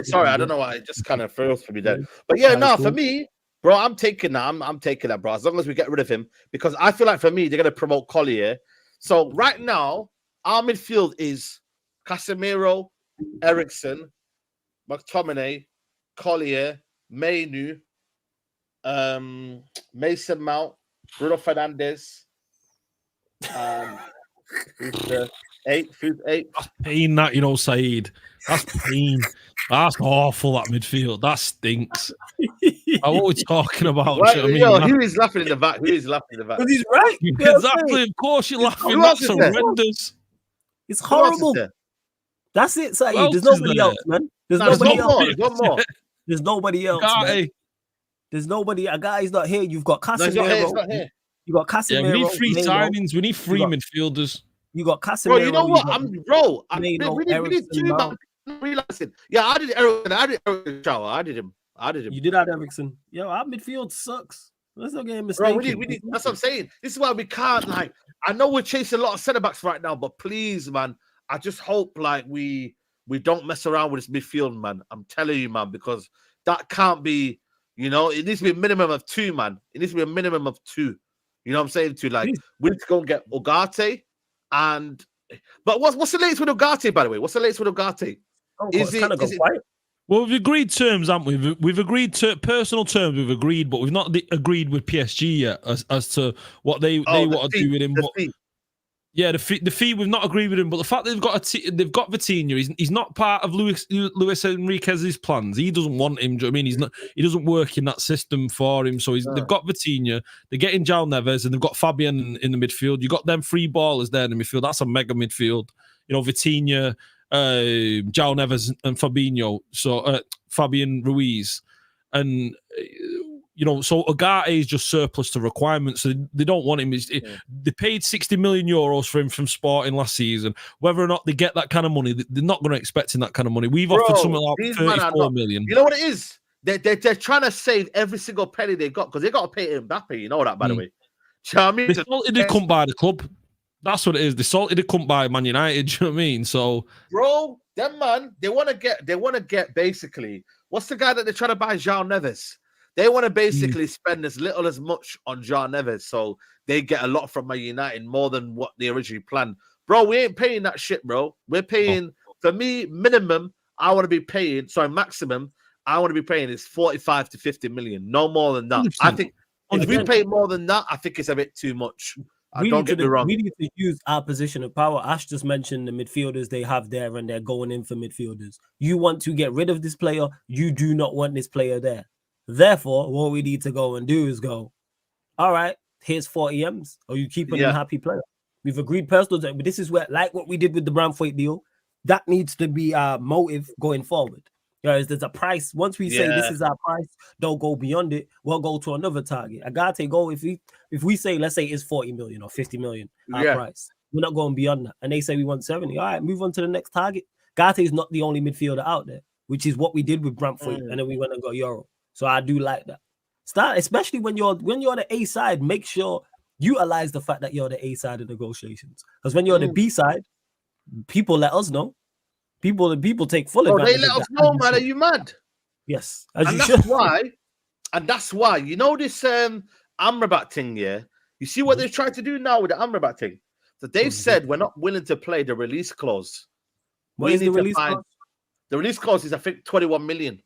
Sorry. I don't know why. It just kind of froze for me then. But for me, bro, I'm taking that. I'm taking that, bro. As long as we get rid of him, because I feel like for me, they're gonna promote Collier. So right now, our midfield is Casemiro, Eriksen, McTominay, Collier, Mainoo, Mason Mount, Bruno Fernandes. Who's eight? That's pain, that, Saeed. That's pain. That's awful, that midfield. That stinks. What are we talking about? Who is laughing in the back? Because he's right. Exactly. Of course you're laughing. That's horrendous. It's horrible. That's it, Saeed. There's nobody else, man. There's nobody else. There's nobody else, man. There's nobody. A guy's not here. You've got Casemiro. Not here. You got Casemiro. Yeah, we need free signings. We need free midfielders. You got Casemiro. Bro, you know what? We need two, man. Realizing. Yeah, I did Eriksen. I did him. You did that, Eriksen. Yo, our midfield sucks. Let's not get mistaken. Bro, we need, that's what I'm saying. This is why we can't, like, I know we're chasing a lot of centre backs right now, but please, man, I just hope like we don't mess around with this midfield, man. I'm telling you, man, because that can't be, it needs to be a minimum of two, man. It needs to be a minimum of two. You know what I'm saying? Like, we need to go and get Ugarte. But what's the latest with Ugarte, by the way? What's the latest with Ugarte? Well, we've agreed terms, haven't we? We've agreed to personal terms. We've agreed, but we've not agreed with PSG yet as to what they want to do with him. Yeah, the fee we've not agreed with him, but the fact that they've got Vitinha, he's not part of Luis Enriquez's plans. He doesn't want him. Do you know what I mean? He doesn't work in that system for him. So they've got Vitinha, they're getting João Neves, and they've got Fabian in the midfield. You got them three ballers there in the midfield. That's a mega midfield. Vitinha, João Neves, and Fabinho. So Fabian Ruiz, and. So Ugarte is just surplus to requirements. So they don't want him. They paid 60 million euros for him from Sporting last season. Whether or not they get that kind of money, they're not going to expect that kind of money. We've offered something like 34 million. You know what it is? They're trying to save every single penny they got because they got to pay Mbappe. You know that, by the way. Do you know what I mean? They salted they couldn't buy the club. That's what it is. They salted they couldn't buy Man United. Do you know what I mean? So, bro, them man, they want to get basically. What's the guy that they're trying to buy? João Neves. They want to basically spend as little as much on João Neves, so they get a lot from Man United, more than what they originally planned. Bro, we ain't paying that shit, bro. We're paying, for me, maximum, I want to be paying is 45 to 50 million, no more than that. 100%. I think if we pay more than that, I think it's a bit too much. Don't get me wrong. We need to use our position of power. Ash just mentioned the midfielders they have there, and they're going in for midfielders. You want to get rid of this player. You do not want this player there. Therefore, what we need to go and do is go, all right, here's 40 M's. Or you keep an unhappy player. We've agreed personal, but this is where, like what we did with the Bramthwaite deal, that needs to be our motive going forward. Whereas there's a price. Once we say this is our price, don't go beyond it. We'll go to another target. Agate go if we say, let's say it's 40 million or 50 million our price. We're not going beyond that. And they say we want 70. All right, move on to the next target. Gate is not the only midfielder out there, which is what we did with Bramthwaite, and then we went and got Yoro. So I do like that. Start, especially when you're the A side, make sure utilize the fact that you're the A side of negotiations. Because when you're the B side, people let us know. People take full advantage. They let us know, man. Are you mad? Yes, and that's why. You know this Ambrabat thing, yeah. You see what they've tried to do now with the Ambrabat thing. So they've said we're not willing to play the release clause. What is the release clause? The release clause is, I think, 21 million.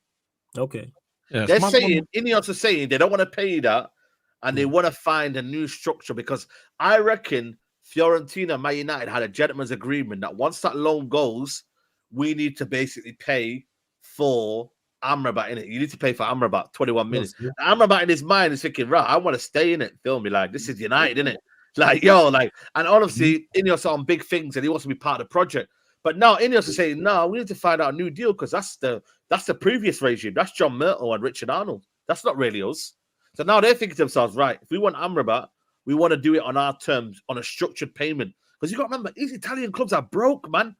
Okay. Yeah, they're saying Ineos are saying they don't want to pay that, and they want to find a new structure because I reckon Fiorentina, Man United had a gentleman's agreement that once that loan goes, we need to basically pay for Amrabat in it. You need to pay for Amrabat 21 million. Yes, Amrabat in his mind is thinking, right, I want to stay in it. Feel me? Like, this is United, innit? Like, yo, like, and obviously Ineos are on big things and he wants to be part of the project. But now Ineos is saying, no, we need to find out a new deal because that's the previous regime. That's John Myrtle and Richard Arnold. That's not really us. So now they're thinking to themselves, right, if we want Amrabat, we want to do it on our terms, on a structured payment. Because you got to remember, these Italian clubs are broke, man.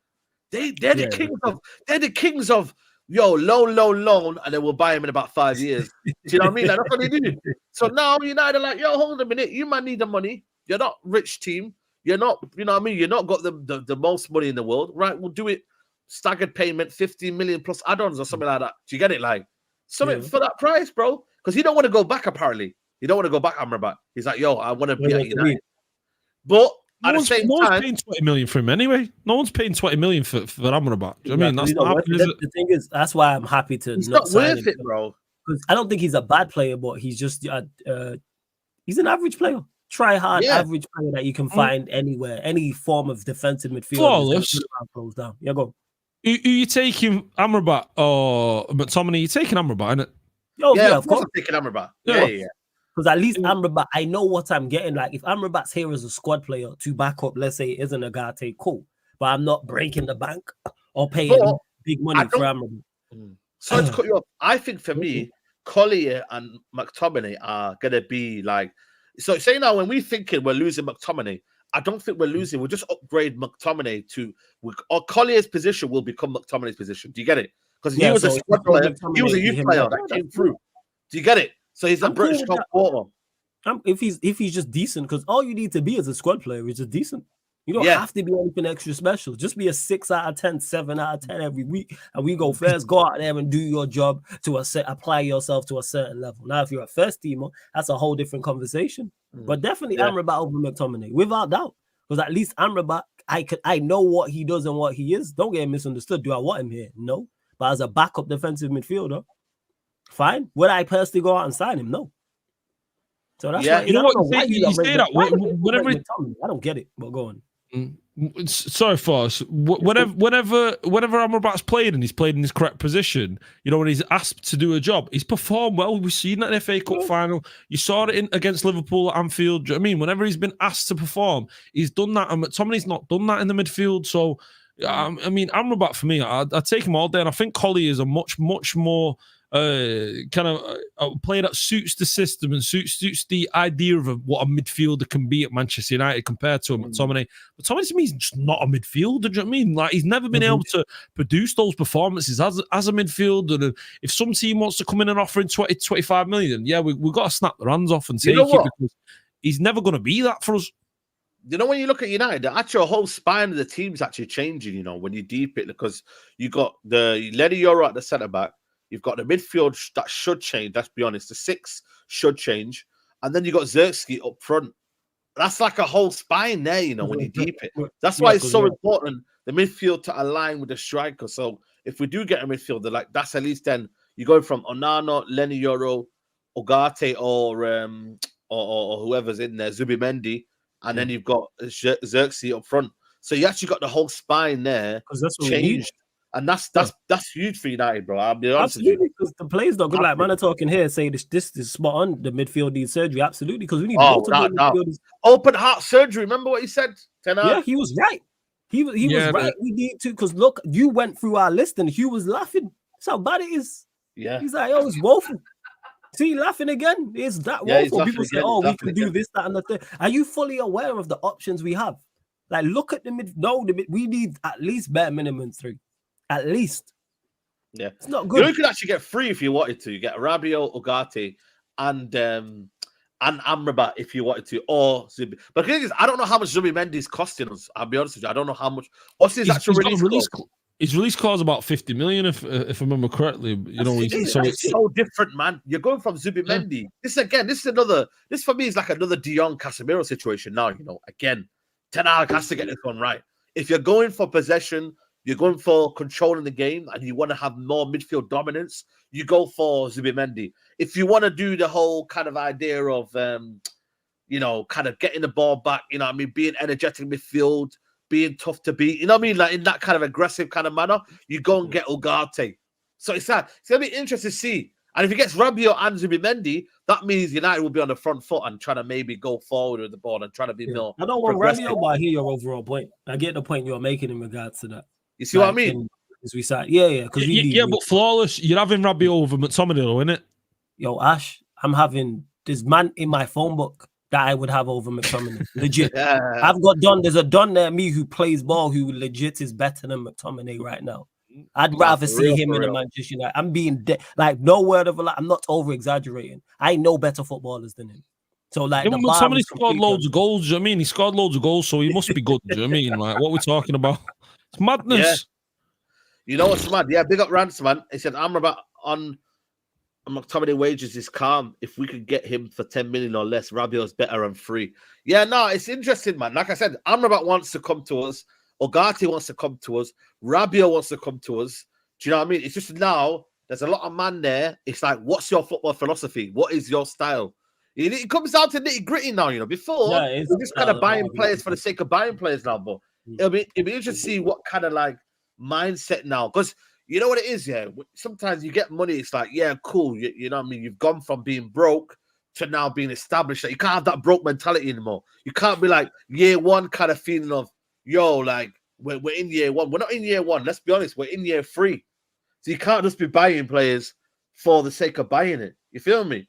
They're the kings of loan, and then we'll buy him in about 5 years. Do you know what I mean? Like, that's what they do. So now United are like, yo, hold a minute, you might need the money. You're not rich team. You're not, you know what I mean? You're not got the most money in the world, right? We'll do it staggered payment, 15 million plus add-ons or something like that. Do you get it? Like something for that price, bro. Because he don't want to go back. Apparently, he don't want to go back. Amrabat. He's like, yo, I want to be at United, but. No one's paying 20 million for him anyway. No one's paying 20 million for Amrabat. I mean, that's not happening, is it? The thing is, that's why I'm happy to he's not worth it, bro. Because I don't think he's a bad player, but he's just he's an average player. Try hard average player that you can find anywhere, any form of defensive midfield. Flawless. Close down. Yeah, go. Are you taking Amrabat or Mctominay? You're taking Amrabat, innit? Oh, yeah, of course I'm taking Amrabat. Yeah. Because at least Amrabat, I know what I'm getting. Like, if Amrabat's here as a squad player to back up, let's say it isn't Agate, cool. But I'm not breaking the bank or paying big money for Amrabat. Sorry to cut you off. I think for me, Collier and McTominay are going to be like... So say now, when we're thinking we're losing McTominay, I don't think we're losing. We'll just upgrade McTominay to... Or Collier's position will become McTominay's position. Do you get it? Because he was a squad player. He was a youth player that came through. Do you get it? So he's a British top quarter. If he's just decent, because all you need to be as a squad player is just decent. You don't have to be anything extra special. Just be a 6 out of 10, 7 out of 10 every week, and we go first. Go out there and do your job to apply yourself to a certain level. Now, if you're a first teamer, that's a whole different conversation. But definitely Amrabat over McTominay, without doubt. Because at least Amrabat, I know what he does and what he is. Don't get misunderstood. Do I want him here? No. But as a backup defensive midfielder, fine. Would I personally go out and sign him? No. So that's why, you know what you say that. Whatever I don't get it, but go on. Sorry, Force. Whenever Amrabat's played and he's played in his correct position, you know, when he's asked to do a job, he's performed well. We've seen that in the FA Cup final. You saw it against Liverpool at Anfield. Do you know what I mean? Whenever he's been asked to perform, he's done that. And McTominay's not done that in the midfield. So, I mean, Amrabat for me, I'd take him all day. And I think Collier is a much more kind of player that suits the system and suits the idea of what a midfielder can be at Manchester United compared to McTominay. McTominay to me is just not a midfielder. Do you know what I mean? Like, he's never been able to produce those performances as a midfielder. And if some team wants to come in and offer him 20, 25 million, we've got to snap their hands off and take it because he's never going to be that for us. You know, when you look at United, the actual whole spine of the team is actually changing, you know, when you deep it, because you got the Leny Yoro at the centre-back. You've got the midfield that should change. Let's be honest. The 6 should change. And then you got Zirkzee up front. That's like a whole spine there, you know, when you deep it. That's why it's so important, the midfield to align with the striker. So if we do get a midfielder, like that's at least then you go from Onana, Leny Yoro, Ogate, or whoever's in there, Zubimendi, and then you've got Xerxes up front. So you actually got the whole spine there changed. And that's huge for United, bro. I'll be honest with you. Absolutely, because the players not good. Like, man, are talking here, say this is spot on. The midfield needs surgery. Absolutely, because we need multiple midfielders. Open heart surgery. Remember what he said? Yeah, he was right. He was right. We need to, because look, you went through our list and Hugh was laughing. That's how bad it is. Yeah. He's like, oh, it's woeful. See, laughing again. It's that woeful. People say, oh, we can do this, that, and the thing. Are you fully aware of the options we have? Like, look at the mid. No, we need at least bare minimum 3. At least. Yeah, it's not good. You could actually get 3 if you wanted to. You get Rabiot, Ugarte, and Amrabat if you wanted to, or Zubi. But the thing is, I don't know how much Zubimendi is costing us. I'll be honest with you. I don't know how much. What's his actual release? His release clause about 50 million, if I remember correctly. You know, it's so different, man. You're going from Zubimendi. Yeah. This for me is like another De Jong Casemiro situation. Now, you know, again, Ten Hag has to get this one right. If you're going for possession, you're going for controlling the game, and you want to have more midfield dominance, you go for Zubimendi. If you want to do the whole kind of idea of, you know, kind of getting the ball back, you know what I mean, being energetic midfield, being tough to beat, you know what I mean, like in that kind of aggressive kind of manner, you go and get Ugarte. So it's going to be interesting to see. And if he gets Rabiot and Zubimendi, that means United will be on the front foot and trying to maybe go forward with the ball and trying to be more. I don't want Rabiot, but I hear your overall point. I get the point you're making in regards to that. You see what I mean? But flawless. You're having Rabiot over Mctominay, though, innit? Yo, Ash, I'm having this man in my phone book that I would have over McTominay. Legit. Yeah. I've got Don. There's a Don near me who plays ball who legit is better than McTominay right now. I'd rather see him in a Manchester United. I'm being like, no word of a lie. I'm not over exaggerating. I know better footballers than him. So like, McTominay scored loads of goals. Do you know what I mean? He scored loads of goals, so he must be good. Do you know what I mean? Like, what we're talking about? It's madness. Yeah. You know what's mad? Yeah, big up Rance, man. He said Amrabat on McTominay wages is calm. If we could get him for 10 million or less, Rabiot's better and free. Yeah, no, it's interesting, man. Like I said, Amrabat wants to come to us. Ugarte wants to come to us. Rabiot wants to come to us. Do you know what I mean? It's just now there's a lot of man there. It's like, what's your football philosophy? What is your style? It comes down to nitty gritty now. You know, before we're just kind of buying players for the sake of buying players now. But it'll be interesting to see what kind of like mindset now, because you know what it is. Yeah, sometimes you get money. It's like, yeah, cool. You know what I mean? You've gone from being broke to now being established. Like, you can't have that broke mentality anymore. You can't be like year one kind of feeling of, yo, like we're in year one. We're not in year one. Let's be honest. We're in year 3. So you can't just be buying players for the sake of buying it. You feel me?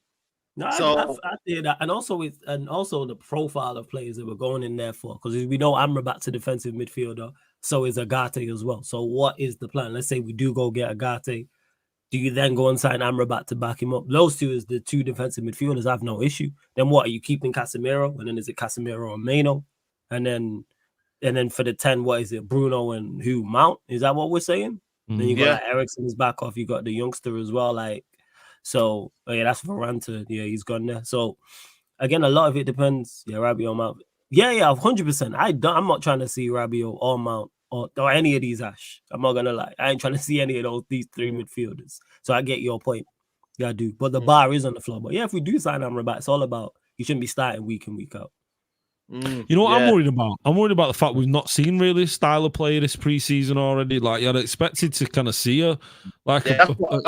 No, I hear that, and also the profile of players that we're going in there for, because we know Amrabat's a defensive midfielder, so is Ugarte as well. So what is the plan? Let's say we do go get Ugarte. Do you then go and sign Amrabat to back him up? Those two is the 2 defensive midfielders. I have no issue. Then what are you keeping Casemiro? And then is it Casemiro or Mano? And then for the 10, what is it? Bruno and who? Mount? Is that what we're saying? Then you got like, Eriksen's back off. You got the youngster as well, like. So, that's Varanta. Yeah, he's gone there. So, again, a lot of it depends. Yeah, Rabiot, Mount. Yeah, 100%. I'm not trying to see Rabiot or Mount or any of these, Ash. I'm not going to lie. I ain't trying to see any of these 3 midfielders. So, I get your point. Yeah, I do. But the bar is on the floor. But, yeah, if we do sign Amrabat, it's all about you shouldn't be starting week in, week out. You know what I'm worried about? I'm worried about the fact we've not seen really style of play this preseason already. like you'd expected to kind of see a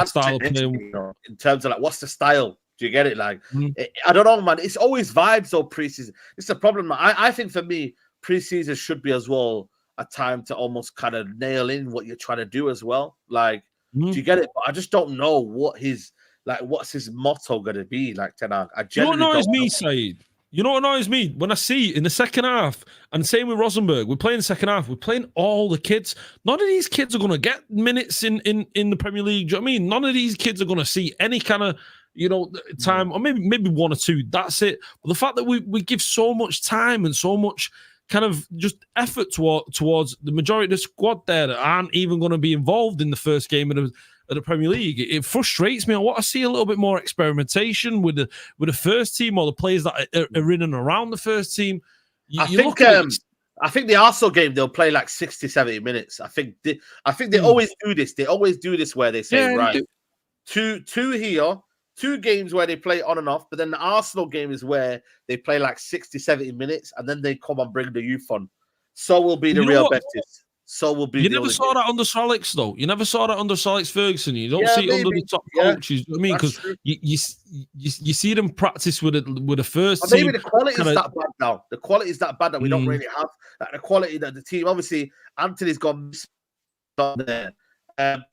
style of play, you know, in terms of like what's the style. Do you get it? Like I don't know, man. It's always vibes or preseason. It's the problem. I think for me, preseason should be as well a time to almost kind of nail in what you're trying to do as well. Like, do you get it? But I just don't know what's his motto gonna be. Like, Ten Hag. I genuinely don't know. Saeed. You know what annoys me? When I see in the second half, and same with Rosenberg, we're playing the second half, we're playing all the kids. None of these kids are going to get minutes in the Premier League. Do you know what I mean? None of these kids are going to see any kind of, time, or maybe 1 or 2. That's it. But the fact that we give so much time and so much kind of just effort towards the majority of the squad there that aren't even going to be involved in the first game of the Premier League, it frustrates me. I want to see a little bit more experimentation with the first team or the players that are in and around the first team. I think the Arsenal game they'll play like 60, 70 minutes. I think they always do this. They always do this where they say, right, two here, 2 games where they play on and off, but then the Arsenal game is where they play like 60, 70 minutes, and then they come and bring the youth on. So will be the Real Betis. So will be. You never saw that under Solix, though. You never saw that under Solix Ferguson. You don't see it under the top coaches. You know what I mean, because you see them practice with the first team. Maybe the quality is that bad now. The quality is that bad that we don't really have. Like the quality that the team. Obviously, Antony's gone there.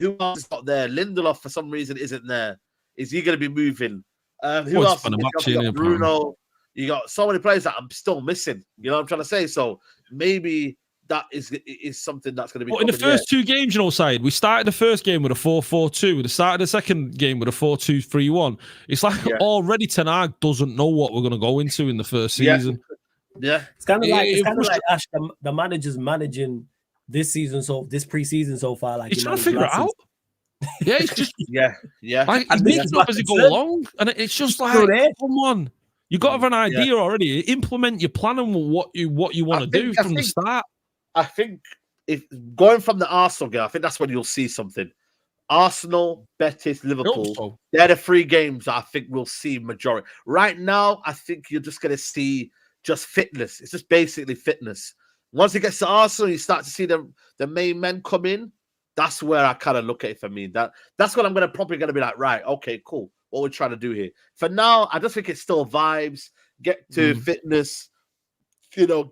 Who else is not there? Lindelof for some reason isn't there. Is he going to be moving? Who else? You got Bruno. You got so many players that I'm still missing. You know what I'm trying to say? So maybe that is something that's going to be. But in the first 2 games, you know, Saeed, we started the first game with a 4-4-2. We started the second game with a 4-2-3-1. It's like already Ten Hag doesn't know what we're going to go into in the first season. Yeah. It's kind of like Ash, the manager's managing this season, this preseason so far. Like he's trying to figure it out. Yeah, it's just yeah. Like, he's making it up as he go along, and it's just like, come on, you got to have an idea already. Implement your plan and what you want to do from the start. I think if going from the Arsenal game, I think that's when you'll see something. Arsenal, Betis, Liverpool. They're the 3 games I think we'll see majority. Right now, I think you're just going to see just fitness. It's just basically fitness. Once it gets to Arsenal, you start to see the main men come in. That's where I kind of look at it for me. That's what I'm probably going to be like, right, okay, cool. What we're trying to do here. For now, I just think it's still vibes. Get to fitness. You know,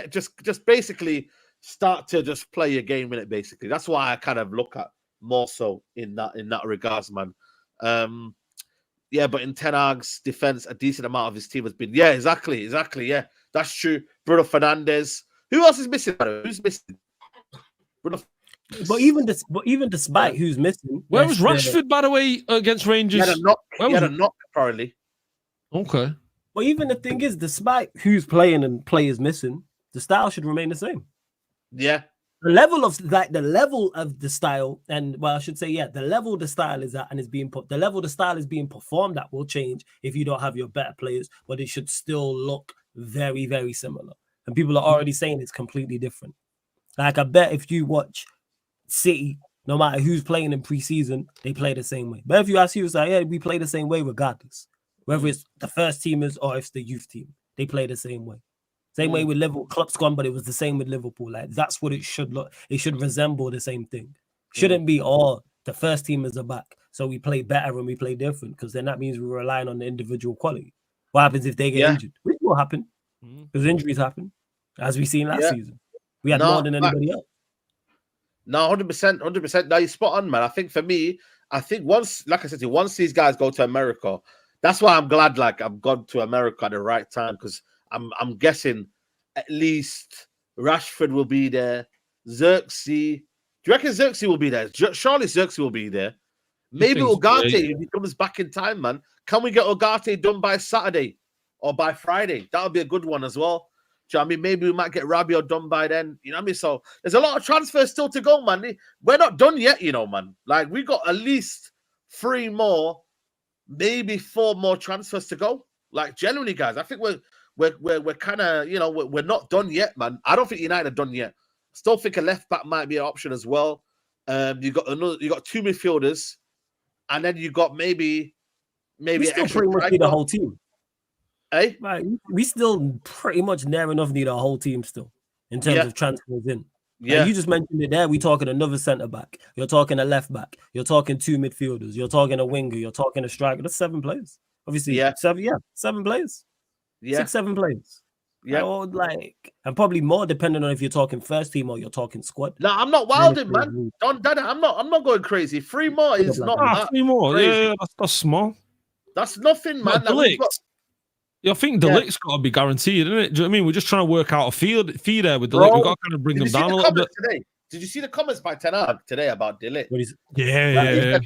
just basically start to just play your game in it. Basically, that's why I kind of look at more so in that regards, man. But in Ten Hag's defense, a decent amount of his team has been. Yeah, exactly. Yeah, that's true. Bruno Fernandes. Who else is missing? Who's missing? Bruno. But even despite who's missing, where was Rashford, by the way, against Rangers? He had a knock, apparently. Okay. But even the thing is, despite who's playing and players missing, the style should remain the same. Yeah. The level of the style, and I should say, the level the style is at and is being put. The level the style is being performed at will change if you don't have your better players, but it should still look very, very similar. And people are already saying it's completely different. Like I bet if you watch City, no matter who's playing in preseason, they play the same way. But if you ask you, it's like, we play the same way regardless. Whether it's the first teamers or if it's the youth team, they play the same way. Same way with Liverpool. Klopp's gone, but it was the same with Liverpool. Like that's what it should look. It should resemble the same thing. Shouldn't be the first teamers are back, so we play better and we play different, because then that means we're relying on the individual quality. What happens if they get injured? Which will happen because injuries happen, as we seen last season. We had more than anybody else. No, 100%. Now you're spot on, man. I think for me, once, like I said to you, once these guys go to America, that's why I'm glad, like, I've gone to America at the right time, because I'm guessing at least Rashford will be there. Xerxes. Do you reckon Xerxes will be there? Surely Xerxes will be there. Maybe Ugarte, if he comes back in time, man. Can we get Ugarte done by Saturday or by Friday? That would be a good one as well. Do you know what I mean? Maybe we might get Rabiot done by then. You know what I mean? So there's a lot of transfers still to go, man. We're not done yet, you know, man. Like, we got at least 3 more, maybe 4 more transfers to go. Like, genuinely, guys, I think we're kind of, you know, we're not done yet, man. I don't think United are done yet. Still think a left back might be an option as well. You got 2 midfielders, and then you got maybe we still pretty much need a whole team. Hey, right? We still pretty much near enough need a whole team still in terms of transfers in. Yeah, you just mentioned it there. We talking another centre back. You're talking a left back. You're talking 2 midfielders. You're talking a winger. You're talking a striker. That's 7 players. Obviously, 7 players. 6, 7 players. Yeah, and probably more depending on if you're talking first team or you're talking squad. No, I'm not wilding, man. I'm not going crazy. 3 more is not 3 more. Crazy. Yeah, that's small. That's nothing, man. I think the lick's got to be guaranteed, isn't it? Do you know what I mean? We're just trying to work out a feed there with the lick. We've got to kind of bring them down a little bit. Today? Did you see the comments by Ten Hag today about De Ligt? Yeah.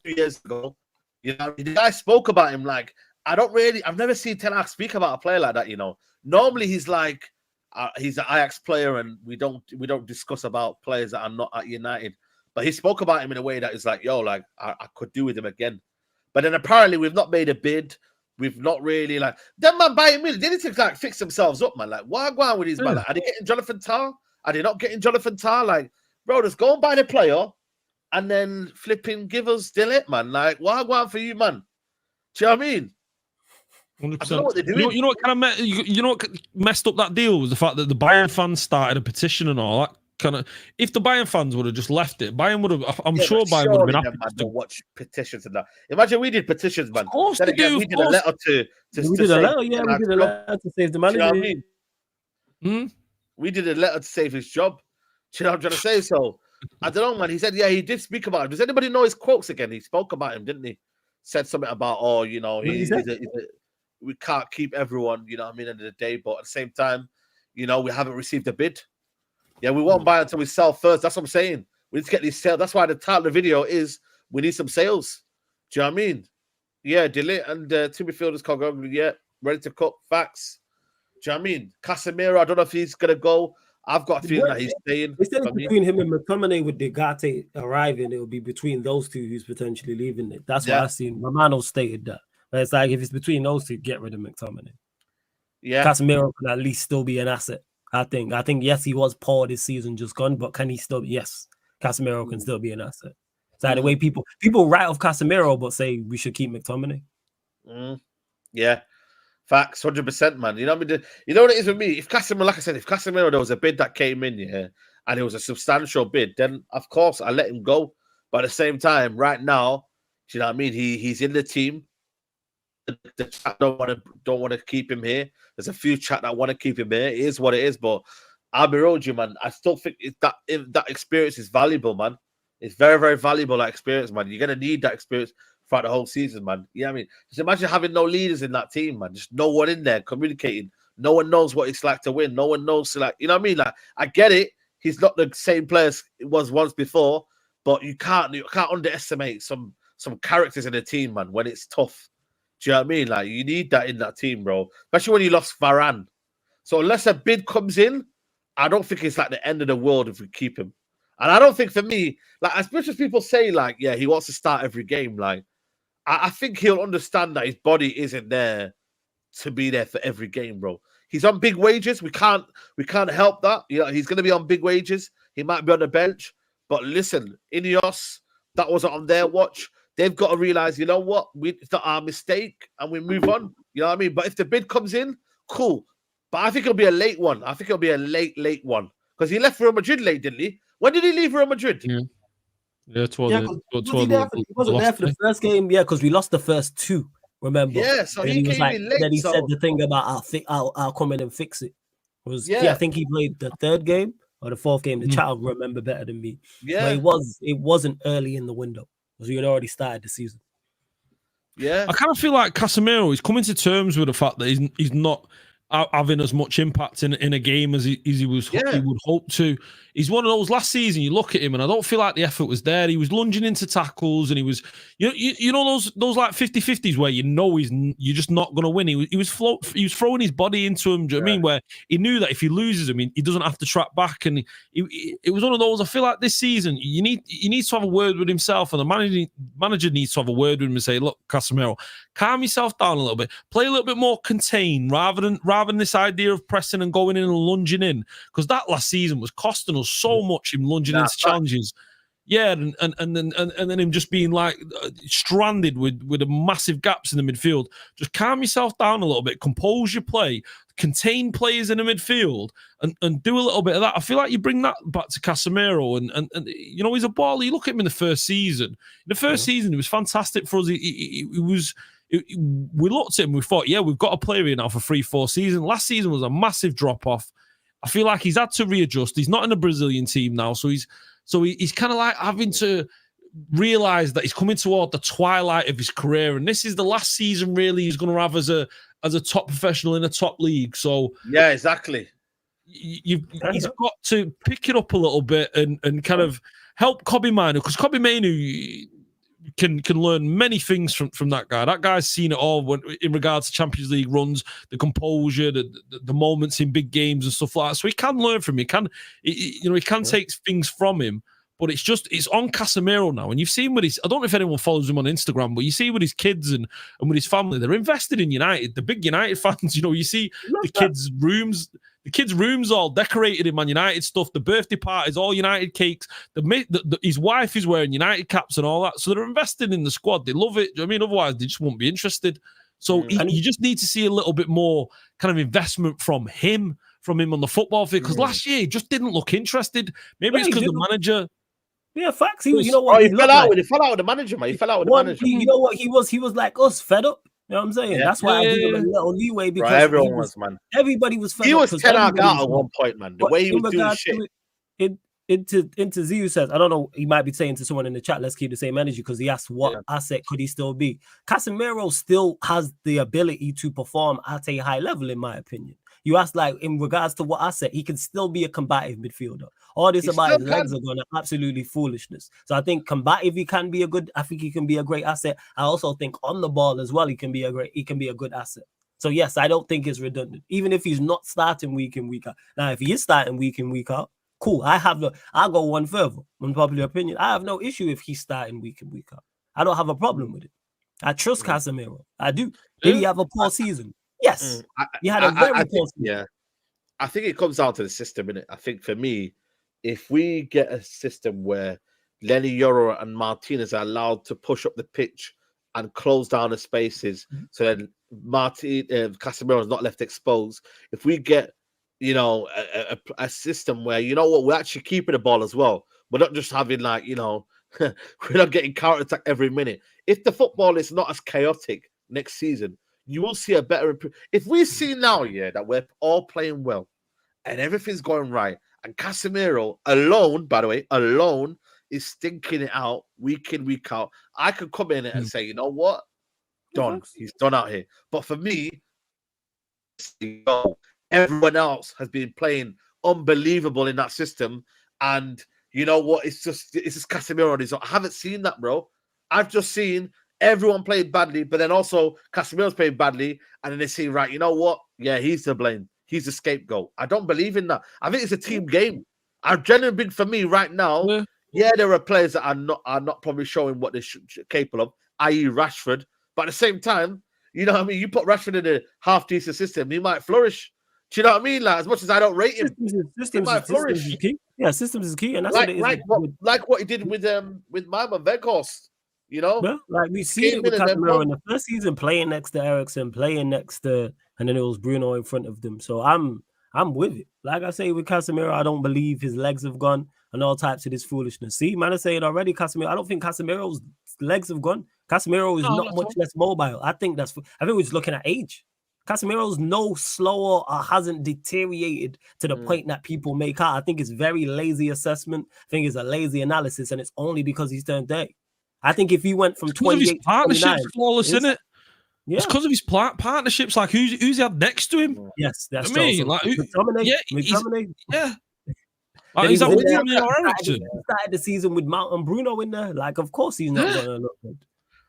2 years ago, you know, the guy spoke about him like, I've never seen Ten Hag speak about a player like that, you know. Normally he's like, he's an Ajax player and we don't discuss about players that are not at United. But he spoke about him in a way that is like, yo, like, I could do with him again. But then apparently we've not made a bid. We've not really, like, them man buying million. They need to, like, fix themselves up, man. Like, why go on with these man? Like, are they getting Jonathan Tah? Are they not getting Jonathan Tah? Like, bro, just go and buy the player and then flipping give us De Ligt, man. Like, why go on for you, man? Do you know what I mean? 100%. I don't know what they're doing. You know what kind of you know what messed up that deal was the fact that the Bayern fans started a petition and all that kind of. If the Bayern fans would have just left it, Bayern would have. I'm sure Bayern would have been happy. Man, don't watch petitions and that. Imagine we did petitions, man. Of course they do. We did a letter to. We did a letter. Yeah, we did a letter to save the manager. Do you know what I mean? We did a letter to save his job. Do you know what I'm trying to say? So I don't know, man. He said, yeah, he did speak about him. Does anybody know his quotes again? He spoke about him, didn't he? Said something about, we can't keep everyone, you know what I mean, end of the day. But at the same time, we haven't received a bid. Yeah, we won't buy until we sell first. That's what I'm saying. We need to get these sales. That's why the title of the video is we need some sales. Do you know what I mean? Yeah, delay and two midfielders called, yeah, ready to cook. Facts. Do you know what I mean? Casemiro, I don't know if he's going to go. I've got a feeling that he's staying. They said it's between him and Mctominay with Degate arriving. It will be between those two who's potentially leaving it. That's what I've seen. Romano stated that. But it's like if it's between those two, get rid of McTominay. Yeah. Casemiro can at least still be an asset. I think, yes, he was poor this season just gone, but can he still? Yes, Casemiro can still be an asset. It's like the way people write off Casemiro, but say we should keep McTominay. Yeah. Facts, 100%, man. You know what I mean? You know what it is with me? If Casemiro, there was a bid that came in, and it was a substantial bid, then of course I let him go. But at the same time, right now, do you know what I mean? He's in the team. The chat don't want to keep him here. There's a few chat that want to keep him here. It is what it is. But I'll be real with you, man. I still think that experience is valuable, man. It's very, very valuable, that experience, man. You're gonna need that experience throughout the whole season, man. You know what I mean? Just imagine having no leaders in that team, man. Just no one in there communicating. No one knows what it's like to win. No one knows to, like, you know what I mean? Like, I get it. He's not the same player as it was once before, but you can't underestimate some characters in the team, man, when it's tough. Do you know what I mean? Like, you need that in that team, bro. Especially when you lost Varane. So unless a bid comes in, I don't think it's like the end of the world if we keep him. And I don't think, for me, like, as much as people say, like, yeah, he wants to start every game, like, I think he'll understand that his body isn't there to be there for every game, bro. He's on big wages. We can't help that. He's going to be on big wages. He might be on the bench. But listen, Ineos, that wasn't on their watch. They've got to realize, you know what? It's not our mistake, and we move on. You know what I mean? But if the bid comes in, cool. But I think it'll be a late one. I think it'll be a late one. Because he left Real Madrid late, didn't he? When did he leave Real Madrid? Yeah, he wasn't there for the first game. Yeah, because we lost the first two. Remember? Yeah, so he came in late. Then he said the thing about I'll come in and fix it. I think he played the third game or the fourth game. The child remember better than me. Yeah, but it wasn't early in the window because we had already started the season. Yeah, I kind of feel like Casemiro is coming to terms with the fact that he's not having as much impact in a game as he would hope to. He's one of those. Last season, you look at him, and I don't feel like the effort was there. He was lunging into tackles, and he was, you know those like 50-50s where you're just not going to win. He was throwing his body into him. Do you know what I mean? Where he knew that if he loses him, he doesn't have to track back, and it was one of those. I feel like this season, he needs to have a word with himself, and the manager needs to have a word with him and say, look, Casemiro, calm yourself down a little bit, play a little bit more contained rather than this idea of pressing and going in and lunging in, because that last season was costing us so much, him lunging into challenges. Yeah, and then him just being like stranded with the massive gaps in the midfield. Just calm yourself down a little bit, compose your play, contain players in the midfield, and do a little bit of that. I feel like you bring that back to Casemiro, and he's a baller. You look at him in the first season. In the first season, it was fantastic for us. We looked at him, we thought, yeah, we've got a player here now for 3-4 seasons. Last season was a massive drop-off. I feel like he's had to readjust. He's not in a Brazilian team now, so he's kind of like having to realise that he's coming toward the twilight of his career, and this is the last season really he's going to have as a top professional in a top league. So yeah, exactly. He's got to pick it up a little bit and kind of help Kobbie Mainoo, because Kobbie Mainoo can learn many things from that guy. That guy's seen it all in regards to Champions League runs, the composure, the moments in big games and stuff like that. So he can learn from him. He can take things from him. But it's on Casemiro now. And you've seen with I don't know if anyone follows him on Instagram, but you see with his kids and with his family, they're invested in United. The big United fans, you see the kids' rooms, The kids' rooms all decorated in Man United stuff. The birthday parties, all United cakes. His wife is wearing United caps and all that. So they're investing in the squad. They love it. Do you know what I mean? Otherwise, they just won't be interested. So you just need to see a little bit more kind of investment from him on the football field. Because last year, he just didn't look interested. Maybe it's because the manager... Yeah, facts. He was, you know what? He fell out with the manager, man. He fell out with the manager. You know what he was? He was like us, fed up. You know what I'm saying? Yeah. That's why I give him a little leeway because everyone was, man. Everybody was fed up. He was 10 out at one point, man. The way he was doing shit. Into Ziu says, I don't know, he might be saying to someone in the chat, let's keep the same energy, because he asked what asset could he still be. Casemiro still has the ability to perform at a high level, in my opinion. You asked, like, in regards to what asset, he can still be a combative midfielder. All this about his legs are going to absolutely foolishness. So I think combative, I think he can be a great asset. I also think on the ball as well, he can be a good asset. So yes, I don't think it's redundant, even if he's not starting week in, week out. Now, if he is starting week in, week out, cool. I'll go one further. Unpopular opinion. I have no issue if he's starting week in, week out. I don't have a problem with it. I trust Casemiro. I do. Did he have a poor season? Yes. He had a very poor season. Yeah. I think it comes down to the system, innit? I think for me, if we get a system where Leny Yoro and Martinez are allowed to push up the pitch and close down the spaces, so then Casemiro is not left exposed. If we get, you know, a system where, you know what, we're actually keeping the ball as well. We're not just having, like, you know, we're not getting counter-attack every minute. If the football is not as chaotic next season, you will see a better... If we see now, that we're all playing well and everything's going right, and Casemiro alone, by the way, is stinking it out week in, week out, I could come in and say, you know what? Done. He's done out here. But for me, everyone else has been playing unbelievable in that system. And you know what? It's just Casemiro on his own. I haven't seen that, bro. I've just seen everyone playing badly, but then also Casemiro's playing badly. And then they see, right, you know what? Yeah, he's to blame. He's the scapegoat. I don't believe in that. I think it's a team game. I've genuinely been, for me right now, there are players that are not probably showing what they're capable of, i.e. Rashford. But at the same time, you know what I mean? You put Rashford in a half-decent system, he might flourish. Do you know what I mean? Like, as much as I don't rate him, systems is key. Yeah, systems is key, and that's what it is. Like what he did with Mama Veghorst, you know? Well, like we see it with Casemiro in the first season, playing next to Eriksen, playing next to, and then it was Bruno in front of them. So I'm with it. Like I say with Casemiro, I don't believe his legs have gone and all types of this foolishness. See, man, I say it already. Casemiro, I don't think Casemiro's legs have gone. Casemiro is not much less mobile. I think we're just looking at age. Casemiro's no slower or hasn't deteriorated to the point that people make out. I think it's very lazy assessment. I think it's a lazy analysis, and it's only because he's turned 30. I think if he went from 28 to 29, partnerships flawless, isn't it? Yeah. It's because of his partnerships. Like who's he had next to him? Yes, that's me. Like Mctominay. Yeah. Like, he's with Eriksen. He started the season with Mount and Bruno in there. Like, of course, he's not going to look good.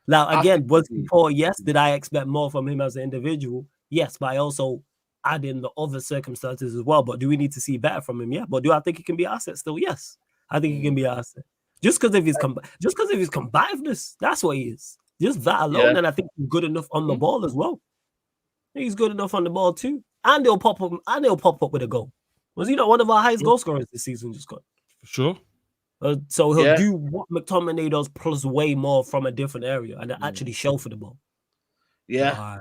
Now, again, was he poor? Yes. Did I expect more from him as an individual? Yes, but I also add in the other circumstances as well. But do we need to see better from him? Yeah. But do I think he can be an asset still? Yes. I think he can be an asset. Just because of his combativeness, that's what he is. Just that alone, and I think he's good enough on the ball as well. He's good enough on the ball too, and he'll pop up with a goal. Was he not one of our highest goal scorers this season? Just got for sure. So he'll do what McTominay does plus way more from a different area and actually show for the ball. Yeah.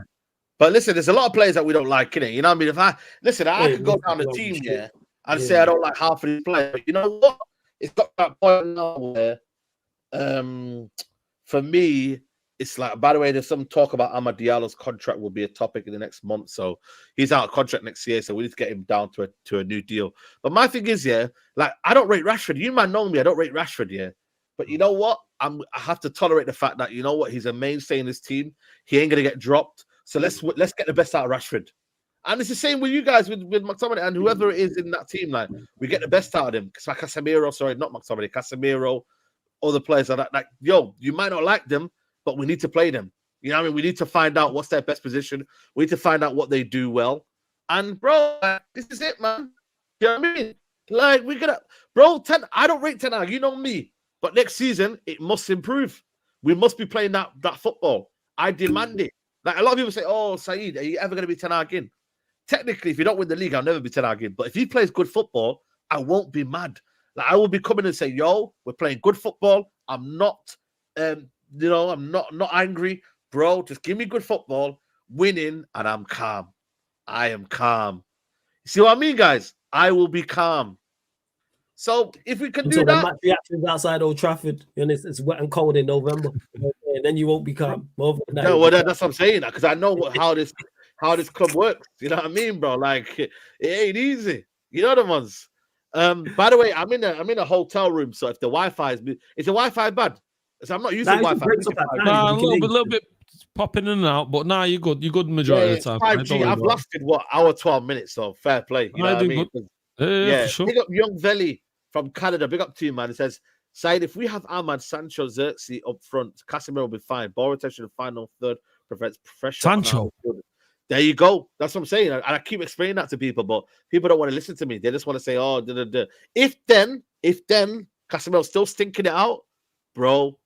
But listen, there's a lot of players that we don't like, innit? You know what I mean? If I could go down the team and say I don't like half of these players. But you know what? It's got that point now where, for me, it's like, by the way, there's some talk about Diallo's contract will be a topic in the next month. So he's out of contract next year. So we need to get him down to a new deal. But my thing is, like, I don't rate Rashford. You might know me. I don't rate Rashford, But you know what? I have to tolerate the fact that, you know what? He's a mainstay in this team. He ain't going to get dropped. So let's get the best out of Rashford. And it's the same with you guys, with Mctominay and whoever it is in that team. Like, we get the best out of him. It's like Casemiro, other players like that. Like, yo, you might not like them, but we need to play them. You know what I mean? We need to find out what's their best position. We need to find out what they do well. And, bro, this is it, man. You know what I mean? Like, we're going to... Bro, I don't rate 10 out. You know me. But next season, it must improve. We must be playing that football. I demand it. Like, a lot of people say, oh, Saeed, are you ever going to be 10 out again? technically, if you don't win the league, I'll never be Ten Hag in. But if he plays good football, I won't be mad. Like I will be coming and say, "Yo, we're playing good football. I'm not, I'm not angry, bro. Just give me good football, winning, and I'm calm. I am calm. You see what I mean, guys? I will be calm. So if we can do that, match reactions outside Old Trafford, and it's wet and cold in November, and then you won't be calm. No, well, that's what I'm saying. Because I know how this club works. You know what I mean, bro? Like it ain't easy. You know the ones. By the way, I'm in a hotel room, so if the Wi-Fi is the Wi-Fi bad? So I'm not using Wi-Fi. A little bit popping in and out, but now you're good. You're good majority of the time. 5G. I've lasted hour 12 minutes, so fair play. You know what I mean? Yeah, for sure. Big up Young Veli from Canada. Big up to you, man. It says, Saeed, if we have Ahmad, Sancho, Xerxes up front, Casemiro will be fine. Ball retention in the final third prevents pressure. Sancho. There you go. That's what I'm saying. And I keep explaining that to people, but people don't want to listen to me. They just want to say, oh, If then Casemiro's still stinking it out, bro,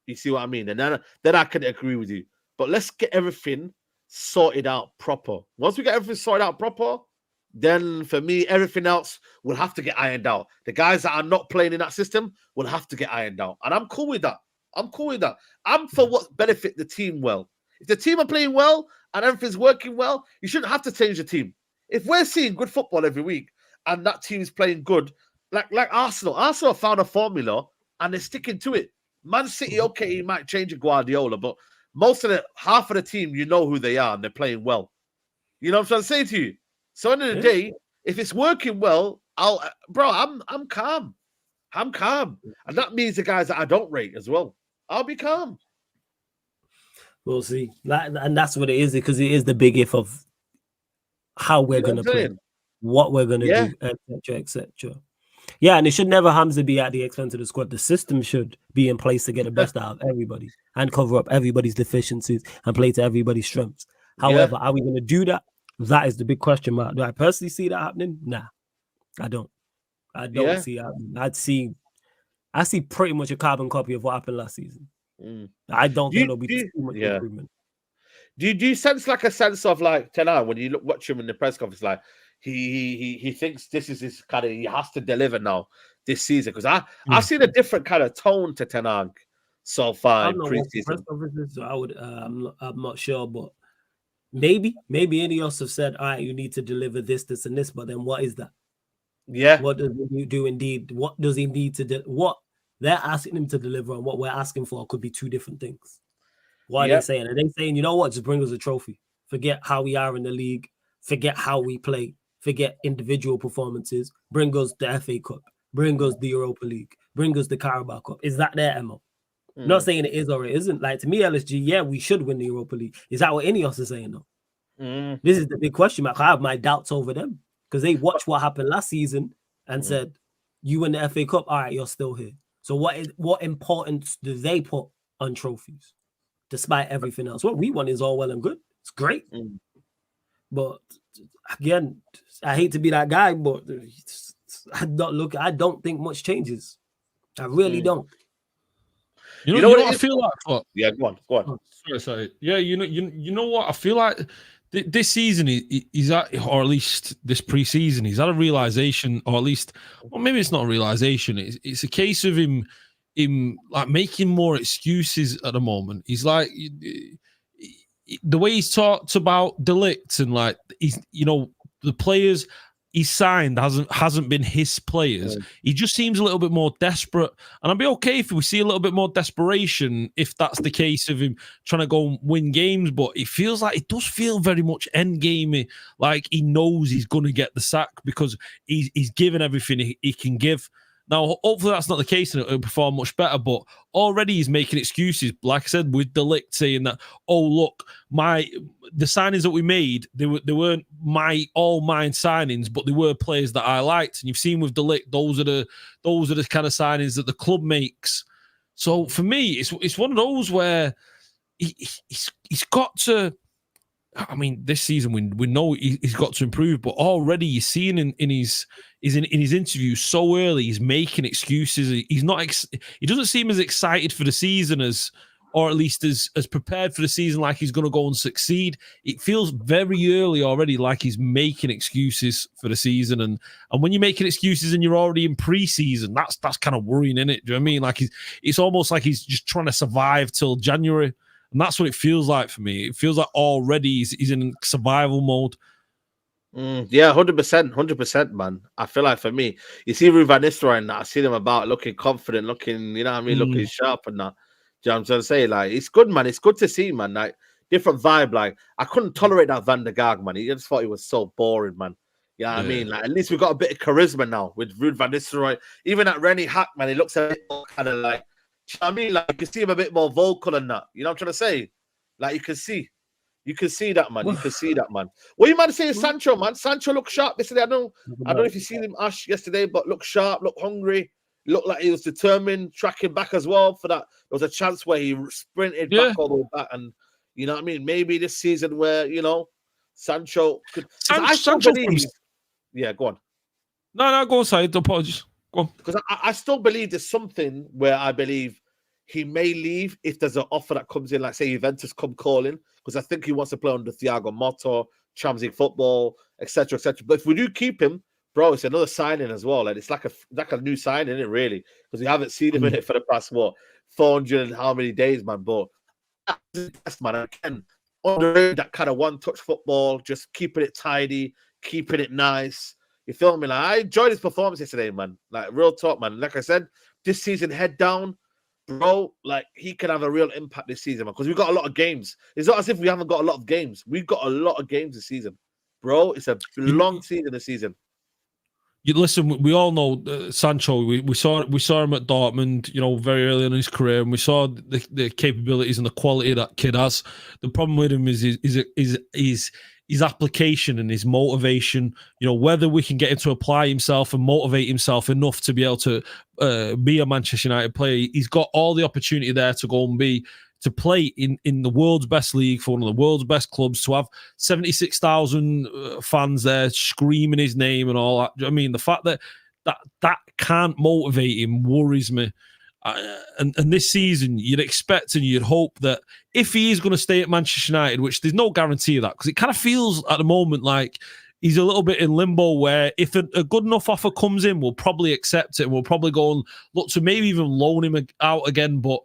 you see what I mean? And then I can agree with you. But let's get everything sorted out proper. Once we get everything sorted out proper, then for me, everything else will have to get ironed out. The guys that are not playing in that system will have to get ironed out. And I'm cool with that. I'm for what benefit the team well. If the team are playing well and everything's working well, you shouldn't have to change the team. If we're seeing good football every week and that team's playing good, like Arsenal found a formula and they're sticking to it. Man City, okay, he might change a Guardiola, but half of the team, you know who they are and they're playing well. You know what I'm trying to say to you? So end of the day, if it's working well, I'm calm. I'm calm. And that means the guys that I don't rate as well, I'll be calm. We'll see. And that's what it is, because it is the big if of how we're going to play, what we're going to do, etc., etc. Yeah, and it should never, Hamza, be at the expense of the squad. The system should be in place to get the best out of everybody and cover up everybody's deficiencies and play to everybody's strengths. However, are we going to do that? That is the big question mark. Do I personally see that happening? Nah, I don't. I don't see it happening. I see pretty much a carbon copy of what happened last season. I don't think there'll be too much improvement. Do you sense like a sense of like Ten Hag when you watch him in the press conference, like he thinks this is his kind of, he has to deliver now this season? Because I've seen a different kind of tone to Ten Hag so far in preseason. So I'm not sure, but maybe Ineos have said, all right, you need to deliver this, and this, but then what is that? Yeah. What does he do indeed? What does he need to do? What they're asking him to deliver and what we're asking for could be two different things. What are they saying? Are they saying, you know what, just bring us a trophy? Forget how we are in the league. Forget how we play. Forget individual performances. Bring us the FA Cup. Bring us the Europa League. Bring us the Carabao Cup. Is that their MO? Not saying it is or it isn't. Like, to me, LSG, we should win the Europa League. Is that what Ineos is saying, though? This is the big question mark. I have my doubts over them because they watched what happened last season and said, you win the FA Cup, all right, you're still here. So what importance do they put on trophies despite everything else? What we want is all well and good. It's great. But again, I hate to be that guy, but I don't think much changes. I really don't. You know what I feel like? What? Yeah, go on. Oh, sorry. Yeah, you know what I feel like. This season, he's at, or at least this preseason, he's had a realization, or at least, well, maybe it's not a realization. It's a case of him like making more excuses at the moment. He's like, the way he's talked about De Ligt and like he's, the players he's signed hasn't been his players. He just seems a little bit more desperate, and I'd be okay if we see a little bit more desperation if that's the case of him trying to go and win games. But it does feel very much end gamey, like he knows he's going to get the sack because he's given everything he can give. Now, hopefully that's not the case and it'll perform much better, but already he's making excuses, like I said, with De Ligt saying that, oh, look, the signings that we made, they weren't all mine signings, but they were players that I liked. And you've seen with De Ligt, those are the kind of signings that the club makes. So for me, it's one of those where he's got to. I mean, this season we know he's got to improve, but already you're seeing in his interviews so early he's making excuses. He doesn't seem as excited for the season as or at least as prepared for the season like he's going to go and succeed. It feels very early already like he's making excuses for the season. And when you're making excuses and you're already in pre-season, that's kind of worrying, isn't it? Do you know what I mean? Like it's almost like he's just trying to survive till January. And that's what it feels like for me. It feels like already he's in survival mode. Yeah, 100%, man. I feel like for me, you see Ruud van Nistelrooy and that, I see him about looking confident, looking, you know what I mean, looking sharp and that. Do you know what I'm trying to say? Like, it's good, man. It's good to see, man. Like, different vibe. Like, I couldn't tolerate that Van der Gaag, man. I just thought he was so boring, man. You know what I mean? Like, at least we got a bit of charisma now with Ruud van Nistelrooy. Even at Rennie Hack, man, he looks a bit more kind of like, you know what I mean? Like, you can see him a bit more vocal and that. You know what I'm trying to say? Like, you can see that, man. You can see that, man. What you man saying, Sancho, man? Sancho looked sharp yesterday. I don't know if you seen him, Ash, yesterday, but looked sharp, looked hungry. Looked like he was determined, tracking back as well for that. There was a chance where he sprinted back all the way back. And, you know what I mean? Maybe this season where, you know, Sancho could... Sancho yeah, go on. No, go on, Saeed. Apologies. Go on. Because I still believe there's something where I believe he may leave if there's an offer that comes in, like, say, Juventus come calling, because I think he wants to play under Thiago Motta, Champions League football, etc., etc. But if we do keep him, bro, it's another signing as well. Like, it's like a new signing, isn't it, really? Because we haven't seen him in it for the past, 400 and how many days, man. But that's, man, again, underrated that kind of one-touch football, just keeping it tidy, keeping it nice. You feel me? Like, I enjoyed his performance yesterday, man. Like, real talk, man. Like I said, this season, head down, bro, like, he can have a real impact this season, man, because we've got a lot of games. It's not as if we haven't got a lot of games. We've got a lot of games this season, bro. It's a long season this season. You listen. We all know Sancho. We saw him at Dortmund, you know, very early in his career, and we saw the capabilities and the quality that kid has. The problem with him is his application and his motivation. You know, whether we can get him to apply himself and motivate himself enough to be able to be a Manchester United player. He's got all the opportunity there to go and to play in the world's best league for one of the world's best clubs, to have 76,000 fans there screaming his name and all that. I mean, the fact that can't motivate him worries me. And this season, you'd expect and you'd hope that if he is going to stay at Manchester United, which there's no guarantee of that, because it kind of feels at the moment like he's a little bit in limbo, where if a good enough offer comes in, we'll probably accept it and we'll probably go and look to maybe even loan him out again. But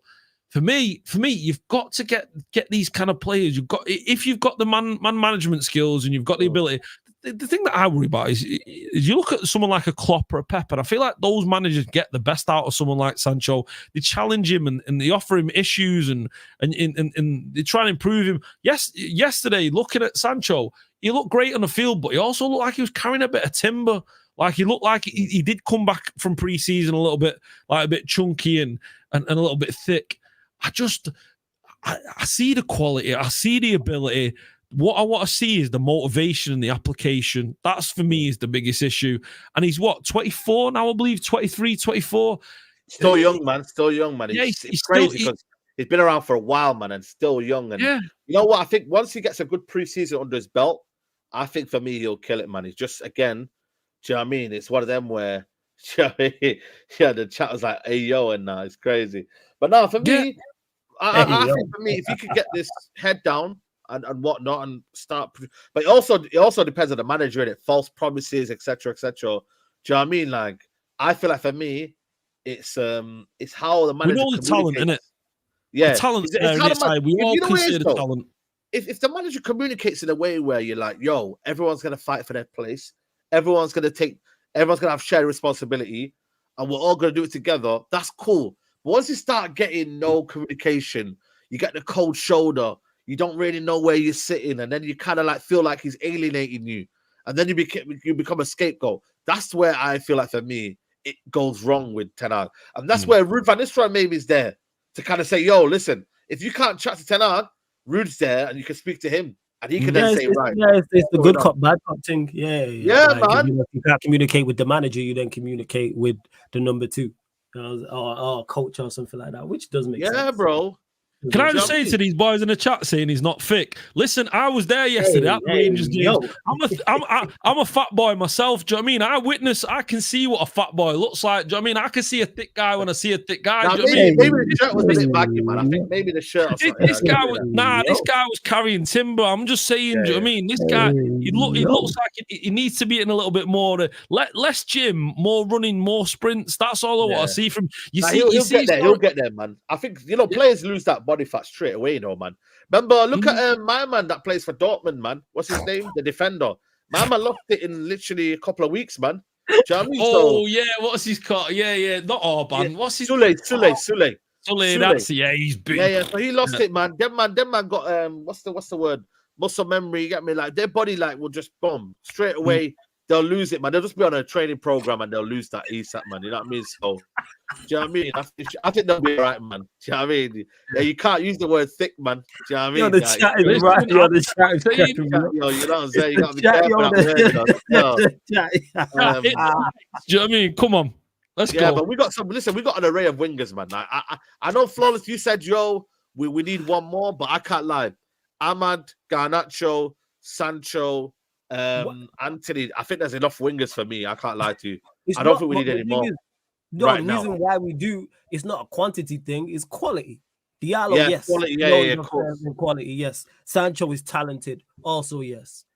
For me, you've got to get these kind of players. If you've got the man management skills and you've got the ability. The thing that I worry about is you look at someone like a Klopp or a Pep, and I feel like those managers get the best out of someone like Sancho. They challenge him and they offer him issues and they try and improve him. Yesterday, looking at Sancho, he looked great on the field, but he also looked like he was carrying a bit of timber. Like he looked like he did come back from pre-season a little bit, like a bit chunky and a little bit thick. I see the quality. I see the ability. What I want to see is the motivation and the application. That's, for me, is the biggest issue. And he's, 24 now, I believe? 23, 24? Still young, man. It's crazy because he's been around for a while, man, and still young. And you know what? I think once he gets a good preseason under his belt, I think, for me, he'll kill it, man. He's just, again, do you know what I mean? It's one of them where, the chat was like, hey, yo, and it's crazy. But no, for me... I think, for me, if you could get this head down and whatnot and start, but it also depends on the manager, in it, false promises, etc., etc. Do you know what I mean? Like, I feel like for me, it's how the manager. We know the talent, innit? Yeah, the talent's there. We all consider the talent. If the manager communicates in a way where you're like, yo, everyone's gonna fight for their place, everyone's gonna have shared responsibility, and we're all gonna do it together, that's cool. Once you start getting no communication, you get the cold shoulder, you don't really know where you're sitting, and then you kind of like feel like he's alienating you, and then you become a scapegoat. That's where I feel like, for me, it goes wrong with Ten Hag. And that's where Ruud van Nistelrooy maybe is there to kind of say, yo, listen, if you can't chat to Ten Hag, Ruud's there and you can speak to him. And he can then say, right. Yeah, it's the good cop, bad cop thing. Yeah, like, man. If you can't communicate with the manager, you then communicate with the number two. Or coach or something like that, which does make sense. Yeah, bro. Can I just say to these boys in the chat saying he's not thick? Listen, I was there yesterday at the Rangers game. I'm a fat boy myself. Do you know what I mean? I can see what a fat boy looks like. Do you know what I mean? I can see a thick guy when I see a thick guy. Nah, do you know what I mean? Maybe the shirt was a bit baggy, man. I think maybe the shirt. This guy was carrying timber. I'm just saying. Do you know what I mean? This guy, he looks like he needs to be in a little bit more. Less gym, more running, more sprints. That's all I want to see from you. He'll get there, man. I think players lose that body fat straight away, man. Remember, look at my man that plays for Dortmund, man. What's his name? The defender. My man lost it in literally a couple of weeks, man. Do you know what I mean? What's his cut? Yeah, not Orban. Yeah. What's his Sule. That's he's big. Yeah. So he lost it, man. Them man got what's the word? Muscle memory. You get me? Like their body will just bomb straight away. They'll lose it, man. They'll just be on a training program and they'll lose that ESAT, man. You know what I mean? So, do you know what I mean? I think they'll be all right, man. Do you know what I mean? Yeah, you can't use the word thick, man. Do you know what I mean? You're the chat is right. You're the chat is you know what I'm saying? You got to be careful out there, you know. Do you know what I mean? Come on. Let's go. Yeah, but we got an array of wingers, man. I know, Flawless, you said, we need one more, but I can't lie. Ahmad, Garnacho, Sancho, Antony, I think there's enough wingers for me. I can't lie to you. I don't think we need any more. The reason why we do, it's not a quantity thing, it's quality. Diallo, yes. Quality, quality, yes. Sancho is talented, also, yes.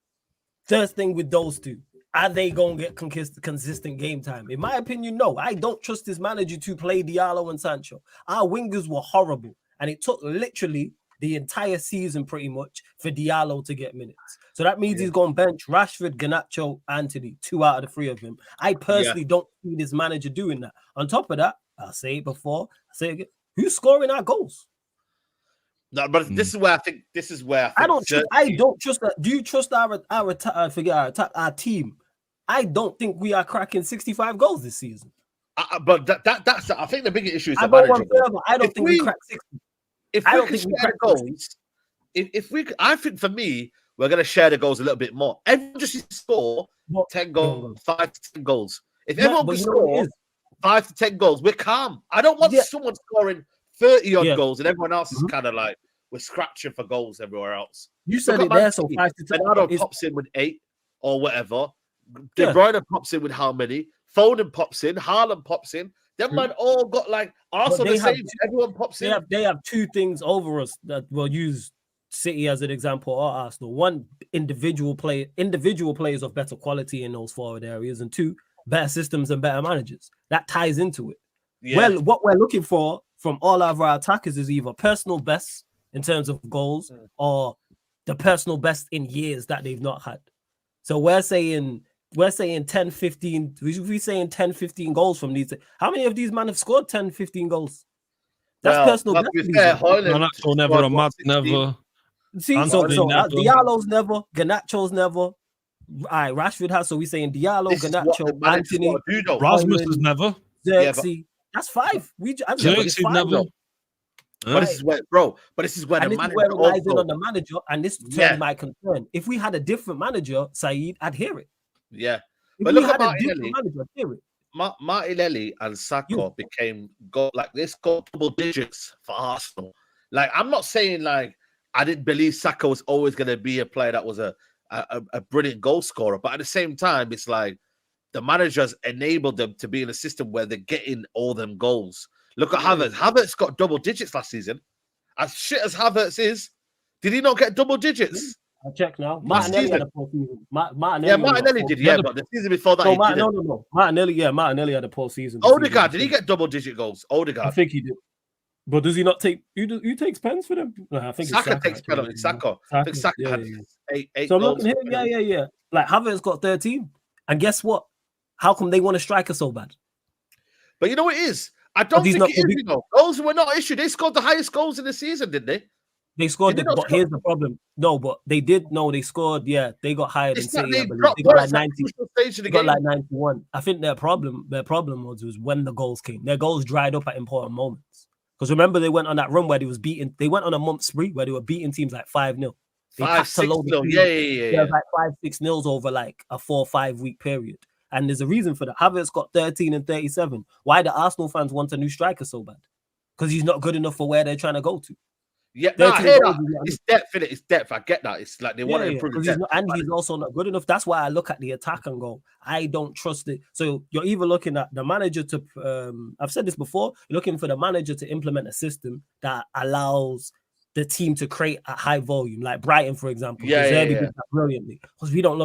First thing with those two, are they going to get consistent game time? In my opinion, no. I don't trust this manager to play Diallo and Sancho. Our wingers were horrible, and it took literally the entire season pretty much for Diallo to get minutes. So that means he's going to bench Rashford, Garnacho, Antony, 2 out of the 3 of them. I personally don't see this manager doing that. On top of that, I'll say it before, I'll say it again, who's scoring our goals? No, but this is where I think I don't trust that. Do you trust our team? I don't think we are cracking 65 goals this season. But that's I think the bigger issue is I don't think we crack 60. If we can share the goals, I think for me, we're going to share the goals a little bit more. Everyone just score 10 goals, 5 to 10 goals. If everyone can score 5 to 10 goals, we're calm. I don't want someone scoring 30-odd goals and everyone else is kind of like, we're scratching for goals everywhere else. You said it there, so 5 to 10. Bernardo pops in with 8 or whatever. De Bruyne pops in with how many? Foden pops in. Haaland pops in. Them man all got Arsenal the same. Everyone pops in. They have 2 things over us that we'll use City as an example or Arsenal. 1, individual players of better quality in those forward areas, and 2, better systems and better managers. That ties into it. Yeah. Well, what we're looking for from all of our attackers is either personal best in terms of goals or the personal best in years that they've not had. So we're saying 10, 15, we're saying 10, 15 goals from these. How many of these men have scored 10, 15 goals? That's personal best. Never. See, so Diallo's never, Garnacho's never. All right, Rashford has, so we're saying Diallo, Garnacho, Antony, Rasmus has never. Xerxes. That's 5. Xerxes never. But this is where, the manager relies in on the manager, and this turns my concern. If we had a different manager, Saeed, I'd hear it. Yeah, but look at Martinelli and Saka became double digits for Arsenal. I'm not saying I didn't believe Saka was always going to be a player that was a brilliant goal scorer, but at the same time, it's the managers enabled them to be in a system where they're getting all them goals. Look at Havertz. Havertz got double digits last season. As shit as Havertz is, did he not get double digits? I'll check now. Martinelli had a poor season. Martinelli did, but the season before that, no. Martinelli had a poor season. Odegaard, did he get double-digit goals? Odegaard, I think he did. But does he not take? Who takes pens for them? No, I think Saka takes penalties. Saka. I think Saka had 8 so goals. I'm looking here. Yeah. Havertz got 13, and guess what? How come they want a striker so bad? But you know what it is? I don't think it is. Goals were not an issue. They scored the highest goals in the season, didn't they? They scored, but here's the problem. No, but they did. No, they scored. Yeah, they got higher than City. They got 90. They got 91. I think their problem was when the goals came. Their goals dried up at important moments. Because remember, they went on that run where they was beating. They went on a month spree where they were beating teams 5-0. 5-6-0. Yeah. 5-6-0 over a 4 or 5 week period. And there's a reason for that. Havertz got 13 and 37. Why do Arsenal fans want a new striker so bad? Because he's not good enough for where they're trying to go to. Yeah, no, I hear that. It's depth, innit? It's depth. I get that. It's like they want to improve the depth. And he's also not good enough. That's why I look at the attack and go, I don't trust it. So you're either looking at the manager to, I've said this before, you're looking for the manager to implement a system that allows the team to create at high volume, like Brighton, for example. Did that brilliantly. Because we don't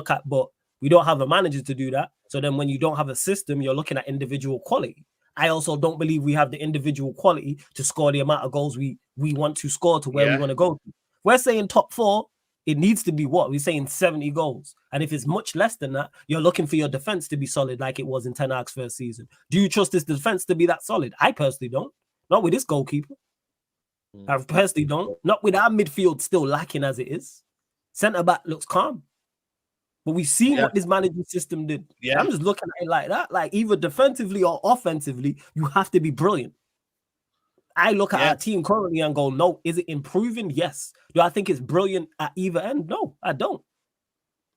we don't have a manager to do that. So then when you don't have a system, you're looking at individual quality. I also don't believe we have the individual quality to score the amount of goals we want to score to where we want to go. We're saying top 4, it needs to be what? We're saying 70 goals. And if it's much less than that, you're looking for your defense to be solid like it was in Ten Hag's first season. Do you trust this defense to be that solid? I personally don't. Not with this goalkeeper. I personally don't. Not with our midfield still lacking as it is. Centre-back looks calm. But we've seen what this management system did. Yeah. I'm just looking at it like that. Like either defensively or offensively, you have to be brilliant. I look at our team currently and go, no, is it improving? Yes. Do I think it's brilliant at either end? No, I don't.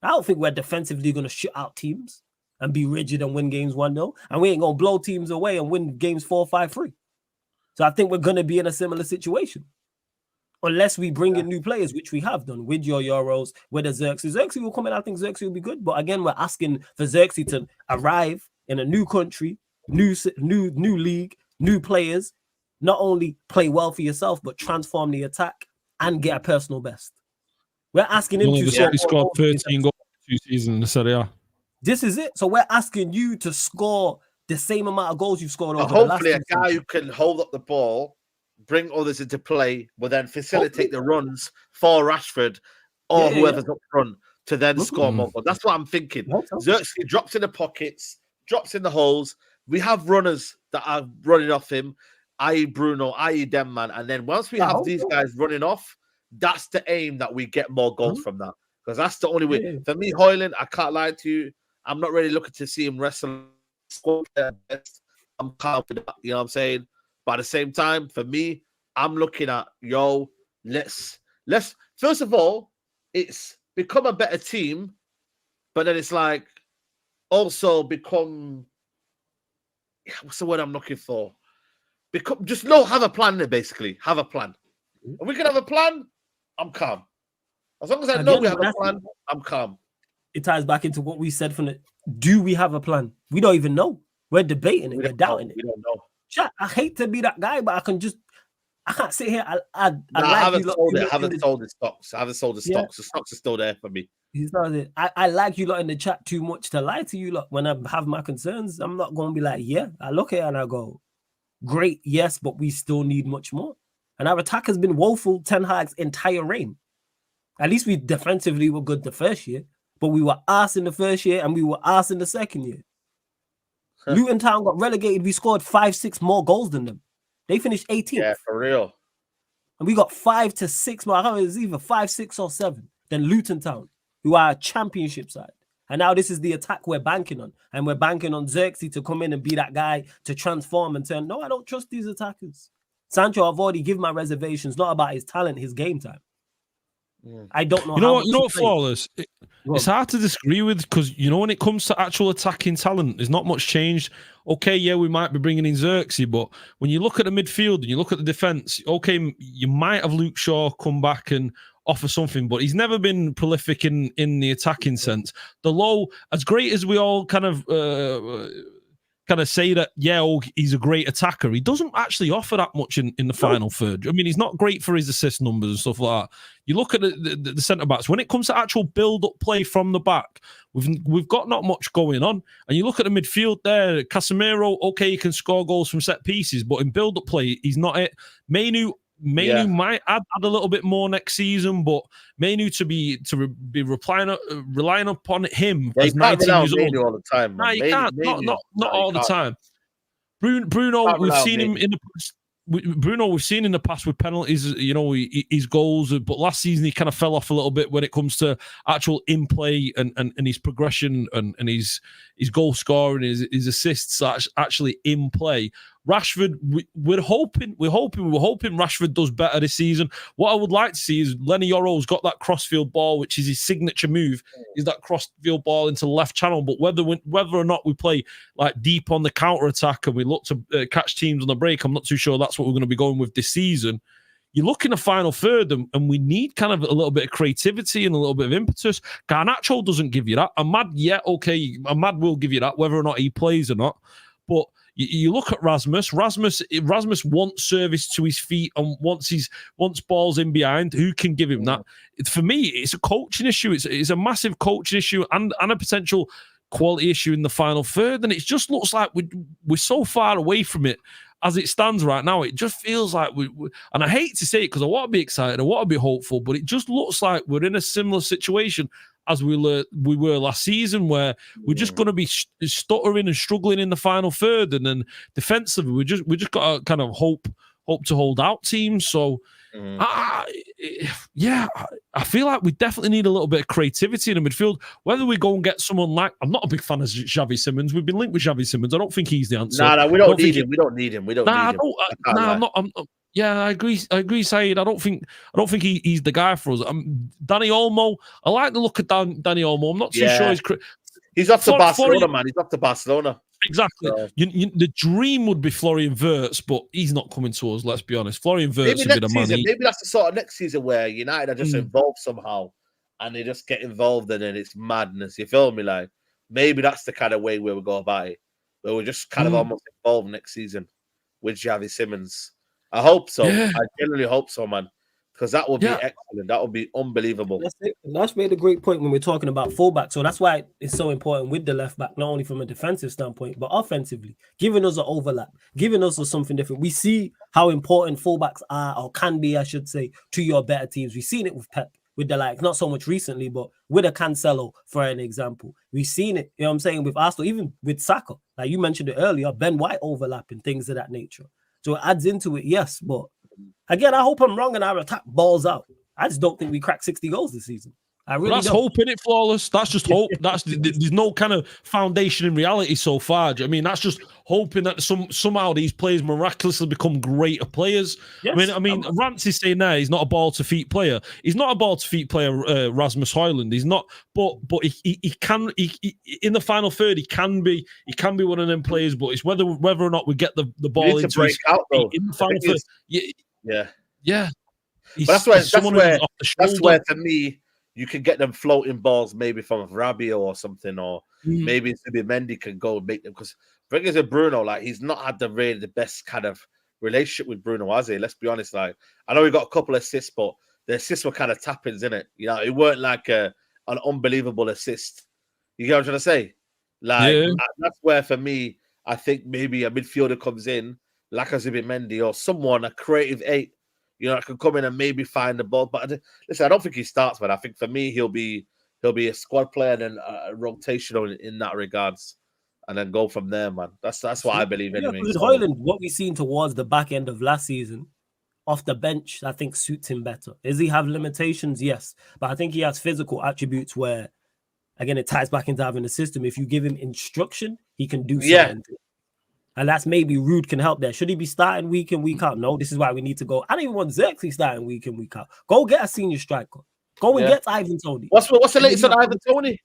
I don't think we're defensively going to shut out teams and be rigid and win games 1-0. And we ain't going to blow teams away and win games 4-5-3. So I think we're going to be in a similar situation. Unless we bring in new players, which we have done with your Euros, with the Xerxes. Xerxes will come in. I think Xerxes will be good. But again, we're asking for Xerxes to arrive in a new country, new league, new players, not only play well for yourself, but transform the attack and get a personal best. We're asking him to score. He scored 13 goals in 2 seasons in the Serie A. This is it. So we're asking you to score the same amount of goals you've scored over hopefully a guy who can hold up the ball, bring others into play, will then facilitate the runs for Rashford or whoever's up front to then score more goals. That's what I'm thinking. Xerxes drops in the pockets, drops in the holes. We have runners that are running off him, i.e. Bruno, i.e. Demman. And then once we have these guys running off, that's the aim that we get more goals from that. Because that's the only way. For me, Højlund, I can't lie to you, I'm not really looking to see him wrestle. I'm confident, you know what I'm saying? But at the same time, for me, I'm looking at, let's first of all, it's become a better team, but then it's like also become, what's the word I'm looking for? Have a plan there, basically. Have a plan. If we can have a plan, I'm calm. As long as I know we have a plan, I'm calm. It ties back into what we said from do we have a plan? We don't even know. We're debating it. We're doubting it. We don't know. I hate to be that guy, but I can't sit here. I haven't sold the stocks. I haven't sold the stocks. The stocks are still there for me. I like you lot in the chat too much to lie to you lot. When I have my concerns, I'm not going to be like, I look at it and I go, great, yes, but we still need much more. And our attack has been woeful Ten Hag's entire reign. At least we defensively were good the first year, but we were arse in the first year and we were arse in the second year. Luton Town got relegated. We scored 5-6 more goals than them. They finished 18th. Yeah, for real. And we got 5 to 6 more. I can't remember, it was either 5, 6, or 7 than Luton Town, who are a championship side. And now this is the attack we're banking on. And we're banking on Xerxes to come in and be that guy to transform and turn. No, I don't trust these attackers. Sancho, I've already given my reservations, not about his talent, his game time. I don't know. You know what, Flawless? It's hard to disagree with because, when it comes to actual attacking talent, there's not much changed. Okay, yeah, we might be bringing in Xerxes, but when you look at the midfield and you look at the defense, okay, you might have Luke Shaw come back and offer something, but he's never been prolific in the attacking sense. The low, as great as we all kind of say that, he's a great attacker, he doesn't actually offer that much in the final third. I mean, he's not great for his assist numbers and stuff like that. You look at the centre-backs, when it comes to actual build-up play from the back, we've got not much going on. And you look at the midfield there, Casemiro, okay, he can score goals from set pieces, but in build-up play, he's not it. Mainoo might add a little bit more next season, but Mainoo to be relying upon him as 19 years old. All the time, no, you can't. Not all the time. Bruno, we've seen him in the Bruno, we've seen in the past with penalties, his goals, but last season he kind of fell off a little bit when it comes to actual in play and his progression and his goal scoring, his assists actually in play. Rashford, we're hoping Rashford does better this season. What I would like to see is Leny Yoro's got that crossfield ball, which is his signature move, is that crossfield ball into the left channel. But whether or not we play like deep on the counter attack and we look to catch teams on the break, I'm not too sure that's what we're going to be going with this season. you look in the final third, and we need kind of a little bit of creativity and a little bit of impetus. Garnacho doesn't give you that. Ahmad, yeah, okay, Ahmad will give you that, whether or not he plays or not. But you look at Rasmus wants service to his feet and wants balls in behind. Who can give him that? For me, it's a coaching issue. It's a massive coaching issue and a potential quality issue in the final third. And it just looks like we're so far away from it as it stands right now. It just feels like and I hate to say it because I want to be excited, I want to be hopeful, but it just looks like we're in a similar situation as we were last season, where we're just going to be stuttering and struggling in the final third, and then defensively we just got to kind of hope to hold out teams. So I feel like we definitely need a little bit of creativity in the midfield. Whether we go and get someone like, I'm not a big fan of Xavi Simons. We've been linked with Xavi Simons. I don't think he's the answer. No, we don't need him. We don't need him. I'm not. Yeah, I agree, Saeed. I don't think he's the guy for us. Danny Olmo, I like the look of Danny Olmo. I'm not too sure he's off to Barcelona, man. He's off to Barcelona. Exactly. The dream would be Florian Wirtz, but he's not coming to us, let's be honest. Florian Wirtz would be the man. Maybe that's the sort of next season where United are just involved somehow, and they just get involved, and then it's madness. You feel me? Like, maybe that's the kind of way we will go about it, where we're just kind of almost involved next season with Xavi Simons. I hope so. Yeah. I genuinely hope so, man. Because that would be excellent. That would be unbelievable. That's made a great point when we're talking about fullback. So that's why it's so important with the left back, not only from a defensive standpoint, but offensively, giving us an overlap, giving us something different. We see how important fullbacks are, or can be, I should say, to your better teams. We've seen it with Pep, with the likes, not so much recently, but with a Cancelo, for an example. We've seen it, you know what I'm saying, with Arsenal, even with Saka. Like you mentioned it earlier, Ben White overlapping, things of that nature. So it adds into it, yes, but again, I hope I'm wrong and our attack balls out. I just don't think we crack 60 goals this season. I really That's don't. hope, innit, Flawless? That's just hope. There's no kind of foundation in reality so far. Do you know what I mean? That's just hoping that somehow these players miraculously become greater players. Yes, I mean, Rance is saying there he's not a ball to feet player. He's not a ball to feet player, Rasmus Højlund. He's not, but he can in the final third he can be one of them players. But it's whether or not we get the ball into break out though. In the final third. Yeah. But that's where to me, you can get them floating balls maybe from Rabiot or something, or maybe Mendy can go and make them. Because bringing to Bruno, like, he's not had the best kind of relationship with Bruno, has he? Let's be honest. Like, I know he got a couple of assists, but the assists were kind of tap-ins, innit? You know, it weren't like an unbelievable assist. You get what I'm trying to say? Like, that's where for me, I think maybe a midfielder comes in, like a Mendy or someone, a creative 8. You know, I can come in and maybe find the ball. But listen, I don't think he starts, man. I think for me, he'll be a squad player and then rotational in that regards, and then go from there, man. That's what I believe anyway. With Højlund, what we've seen towards the back end of last season, off the bench, I think suits him better. Does he have limitations? Yes, but I think he has physical attributes where, again, it ties back into having a system. If you give him instruction, he can do something. Yeah. And that's maybe Rude can help there. Should he be starting week in, week out? No, this is why we need to go. I don't even want Xerxes starting week in, week out. Go get a senior striker. Go and get Ivan Toney. What's the latest on Ivan Toney?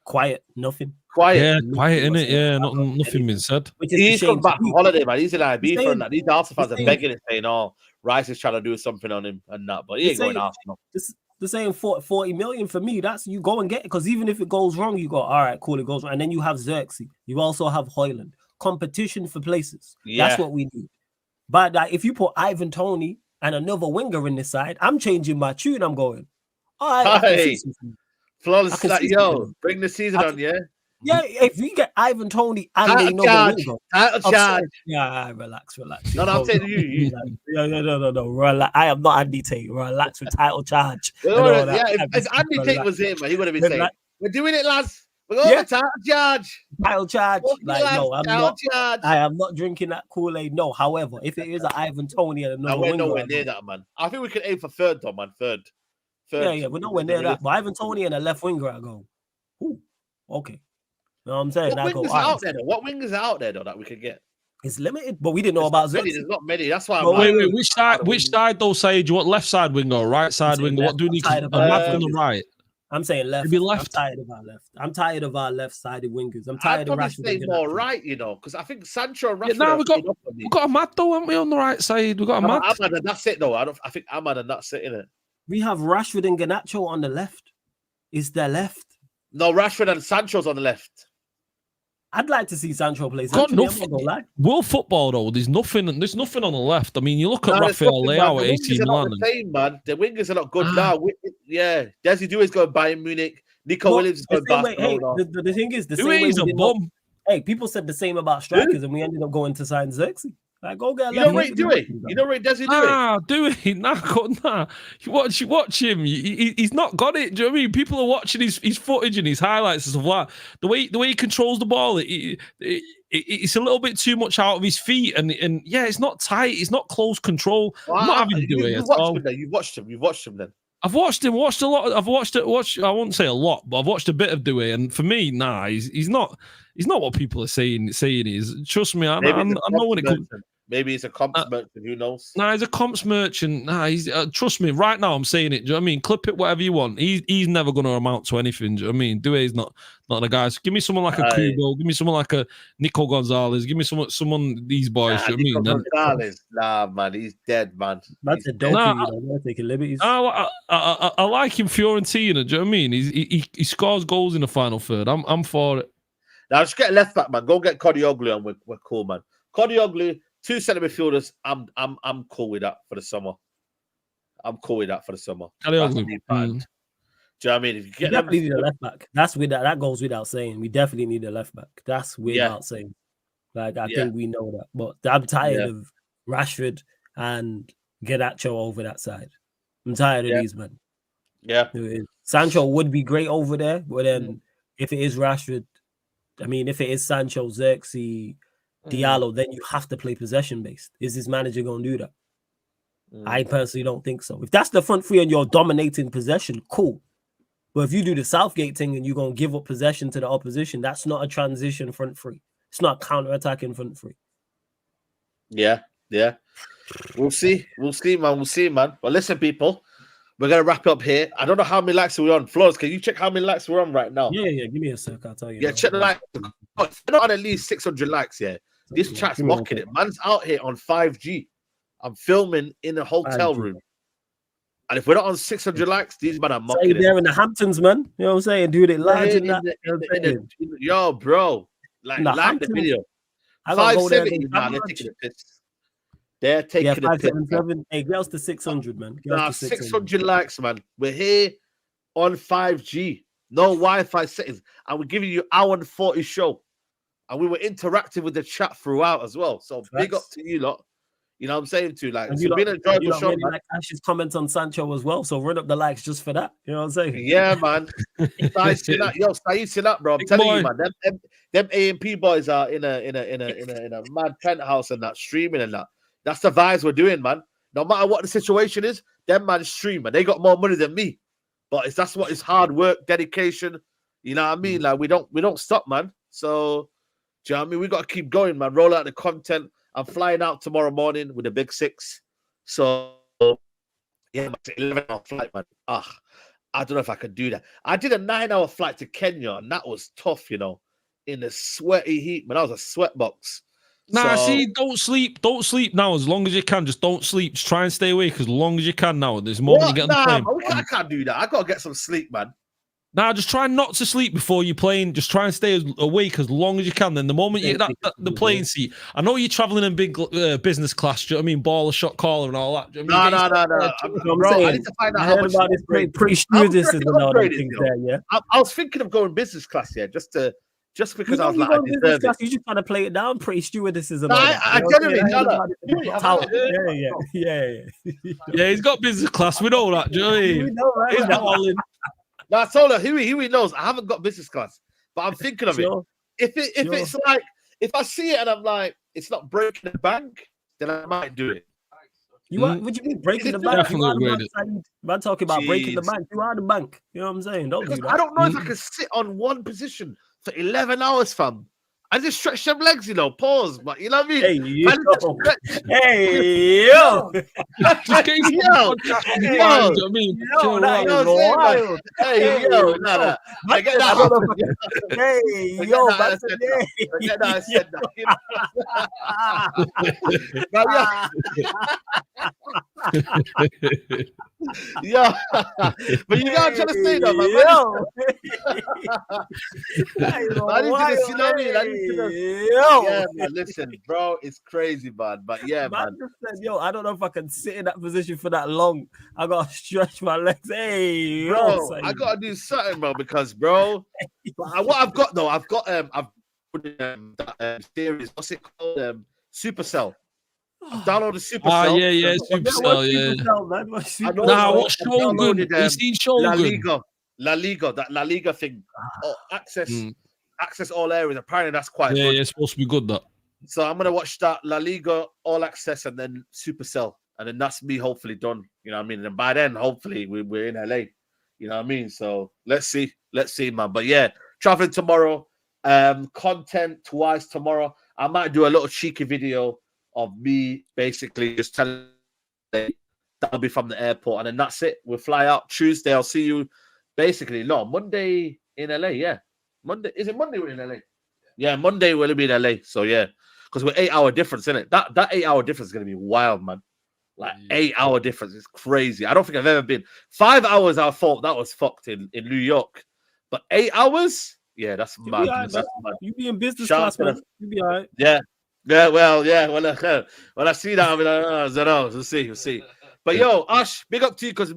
Quiet, nothing. Quiet. Yeah, quiet, innit? Yeah, nothing been said. He's come back from holiday, man. He's in IB for that. These Arsenal fans are begging and saying, oh, Rice is trying to do something on him and that. But he ain't going Arsenal. The same 40 million for me. That's you go and get it. Because even if it goes wrong, you go, all right, cool, it goes wrong. And then you have Xerxes. You also have Højlund. Competition for places. That's what we need. But if you put Ivan Toney and another winger in this side, I'm changing my tune. I'm going, all right. Hey, Flawless, like, yo, bring the season on, yeah? Yeah, if you get Ivan Toney and another winger. Title charge. Yeah, relax. No, I'm telling you. No. Relax. I am not Andy Tate. Relax with title charge. If Andy Tate was here, man, he would have been saying, we're doing it, lads. Title charge. Like, no, I'm not. I am not drinking that Kool-Aid. No, however, if it is an Ivan Toney and another winger, we're nowhere near that, man. I think we can aim for third, though, man. Third. Yeah, we're nowhere near that. But Ivan Toney and a left winger, I go, ooh, okay. You know what I'm saying? What wingers are out there, though, that we could get? It's limited, but we didn't know about Xerxes. There's not many. That's why. Wait. Which side? Though, Saeed? You want left side winger or right side winger? What do we need? A left on the right. I'm saying left. Maybe left. I'm tired of our left. I'm tired of our left-sided wingers. I'm I'd tired of probably say Rashford. more right, you know, because I think Sancho and Rashford. Yeah, are playing up on me. we got Ahmad though, haven't we, on the right side? We got Ahmad. Ahmad, and that's it though. I think Ahmad and that's it, innit? We have Rashford and Garnacho on the left. Is their left? No, Rashford and Sancho's on the left. I'd like to see Sancho play. Got Sancho, nothing. World football though, there's nothing on the left. I mean, you look at Rafael Leao at 18 man. The wingers are not good now. Yeah, Desi Doué's going Bayern Munich. Nico Williams is going Barcelona. Hey, the thing is, the same way a bum. Hey, people said the same about strikers, and we ended up going to sign Xerxes. Like, go get. You know what Desi Doué? Nah. You watch him. He's not got it. Do you know what I mean? People are watching his footage and his highlights and stuff like that. The way he controls the ball, it's a little bit too much out of his feet, and yeah, it's not tight. It's not close control. I'm not having to do it at all. You've watched him then. I've watched him. Watched a lot. I won't say a lot, but I've watched a bit of Doué, and for me, nah, he's not what people are saying he is. Trust me, I know when it comes. Maybe he's a comps merchant. Who knows? Nah, he's a comps merchant. Nah, he's trust me. Right now, I'm saying it. Do you know what I mean? Clip it, whatever you want. He's never going to amount to anything. Do you know what I mean? Doué's not the guy. So give me someone like a Kubo. Give me someone like a Nico Gonzalez. Give me someone these boys. Do you know what I mean? Gonzalez, nah, man, he's dead, man. That's a donkey. They're taking liberties. I like him, Fiorentina. Do you know what I mean? He scores goals in the final third. I'm for it. Now just get a left back, man. Go get Kodioglu, and we're cool, man. Kodioglu. 2 centre midfielders, I'm cool with that for the summer. Do you know what I mean? If you get definitely need a left back. That goes without saying. We definitely need a left back. That's without saying. Like I think we know that. But I'm tired of Rashford and Garnacho over that side. I'm tired of these men. Yeah. Sancho would be great over there, but then if it is Rashford, I mean, if it is Sancho, Xerxes, Diallo, then you have to play possession based. Is this manager going to do that? I personally don't think so. If that's the front three and you're dominating possession, cool. But if you do the Southgate thing and you're going to give up possession to the opposition, that's not a transition front three. It's not counter-attacking front three. Yeah. We'll see, man. Well, listen, people, we're going to wrap up here. I don't know how many likes we're on. Flores, can you check how many likes we're on right now? Yeah. Give me a sec. I'll tell you. Yeah, check the likes. We're not on at least 600 likes, yeah. This chat's mocking it. Man's out here on 5G. I'm filming in a hotel room. And if we're not on 600 likes, these men are mocking it. They're in the Hamptons, man. You know what I'm saying? Dude, it large in that. Yo, bro. Like the video. 570, man. They're taking a piss. They're taking a piss. Hey, girls to 600, man. 600 likes, man. We're here on 5G. No Wi-Fi settings. And we're giving you hour and 40 show. And we were interactive with the chat throughout as well. So big up to you lot. You know what I'm saying to you? Like, it's been an enjoyable show, man. Like Ash's comments on Sancho as well. So run up the likes just for that. You know what I'm saying? Yeah, man. Saeed sit up, bro. I'm telling you, man. Them AMP boys are in a mad penthouse and that streaming and that. That's the vibes we're doing, man. No matter what the situation is, them man stream, man. They got more money than me. But that's what it's hard work, dedication. You know what I mean? Like we don't stop, man. So do you know what I mean? We got to keep going, man. Roll out the content. I'm flying out tomorrow morning with a big 6. So, yeah, 11-hour flight, man. I don't know if I could do that. I did a 9-hour flight to Kenya, and that was tough, you know, in the sweaty heat, man. That was a sweat box. See, don't sleep now as long as you can. Just don't sleep. Just try and stay awake as long as you can now. There's moment you get on the plane. I can't do that. I got to get some sleep, man. Just try not to sleep before you're playing. Just try and stay awake as long as you can. Then the moment you get the plane seat, I know you're traveling in big business class. Do you know what I mean? Baller, shot caller, and all that. No. I need to find out how much about this pretty stewardesses and all that things there. Yeah, I was thinking of going business class, yeah, just because I was like, I deserve it. You just trying to play it down, pretty stewardesses and all that. I generally Yeah. He's got business class. We know that. Do you know what I mean? We know, right? He's balling. No, I told her, Huey knows I haven't got business class, but I'm thinking of it. If it's like, if I see it and I'm like, it's not breaking the bank, then I might do it. What do you mean breaking the bank? Man, talking about breaking the bank. You are the bank. You know what I'm saying? Don't do that. I don't know if I can sit on one position for 11 hours, fam. I just stretch them legs, you know, pause, but you know what I mean? Hey, yo. Hey, yo. Just get some podcast on the fire, you know what I mean? Chill that out. is wild. Hey, yo, no. I get that. Hey, yo, I said that. Yeah, but you gotta try to say that, man. I need to see, you know what I mean? I need to yeah, man. Listen, bro, it's crazy, man. But yeah, man. Said, yo, I don't know if I can sit in that position for that long. I gotta stretch my legs. Hey, bro, I gotta do something, bro, because, bro, what I've got though, I've put that series. What's it called? Supercell. I've downloaded Supercell. Yeah, Supercell, yeah. Nah, what Shogun? You seen Shogun? La Liga, that La Liga thing. Oh, access all areas. Apparently, that's quite good. Yeah, it's supposed to be good, that. So I'm gonna watch that La Liga, all access, and then Supercell, and then that's me hopefully done. You know what I mean? And by then, hopefully, we're in LA. You know what I mean? So let's see, man. But yeah, traveling tomorrow. Content twice tomorrow. I might do a little cheeky video of me basically just telling that'll be from the airport, and then that's it. We'll fly out Tuesday. I'll see you basically Monday in LA. Yeah, Monday. Is it Monday we're in LA? Yeah, Monday we'll be in LA. So yeah, because we're 8 hour difference, isn't it? That 8 hour difference is gonna be wild, man. Like 8 hour difference is crazy. I don't think I've ever been 5 hours. I thought that was fucked in New York, but 8 hours. Yeah, that's mad. Right, that's mad. You be in business class, man. You be all right. Yeah. Well, when I see that, I mean, I don't know. We'll see. But yo, Ash, big up to you, because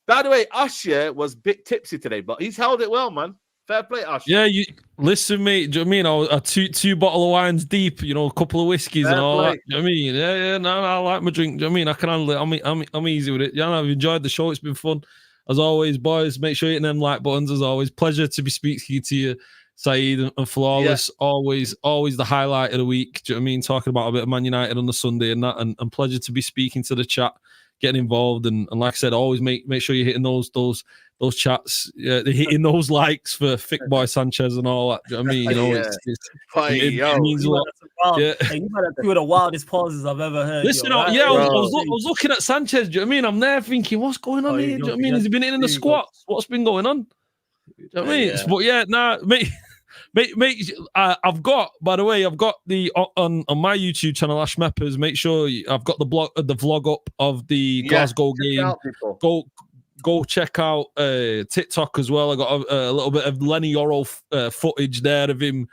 by the way, Ash was a bit tipsy today, but he's held it well, man. Fair play, Ash. Yeah, you listen, mate. Do you know what I mean? I was two bottle of wines deep, you know, a couple of whiskeys and all that. Do you know what I mean? Yeah. No, I like my drink. Do you know what I mean? I can handle it. I'm easy with it. Yeah, I've enjoyed the show. It's been fun. As always, boys, make sure you're hitting them like buttons. As always, pleasure to be speaking to you, Saeed and Flawless. Yeah. Always the highlight of the week. Do you know what I mean? Talking about a bit of Man United on the Sunday and that, and pleasure to be speaking to the chat, getting involved, and like I said, always make sure you're hitting those chats, they're hitting those likes for Thick Boy Sanchez and all that. Do you know what I mean? You know, it means a lot. Yeah. Hey, you might have two of the wildest pauses I've ever heard. Listen, I was looking at Sanchez. Do you know what I mean? I'm there thinking, what's going on here? Do you know what I mean? Has he been hitting the squats? What's been going on? Do you know what I mean? But yeah, mate, I've got, by the way, I've got the on my YouTube channel, Ash Meppers. Make sure I've got the vlog up of the Glasgow game. Go check out TikTok as well. I got a little bit of Leny Yoro footage there of him,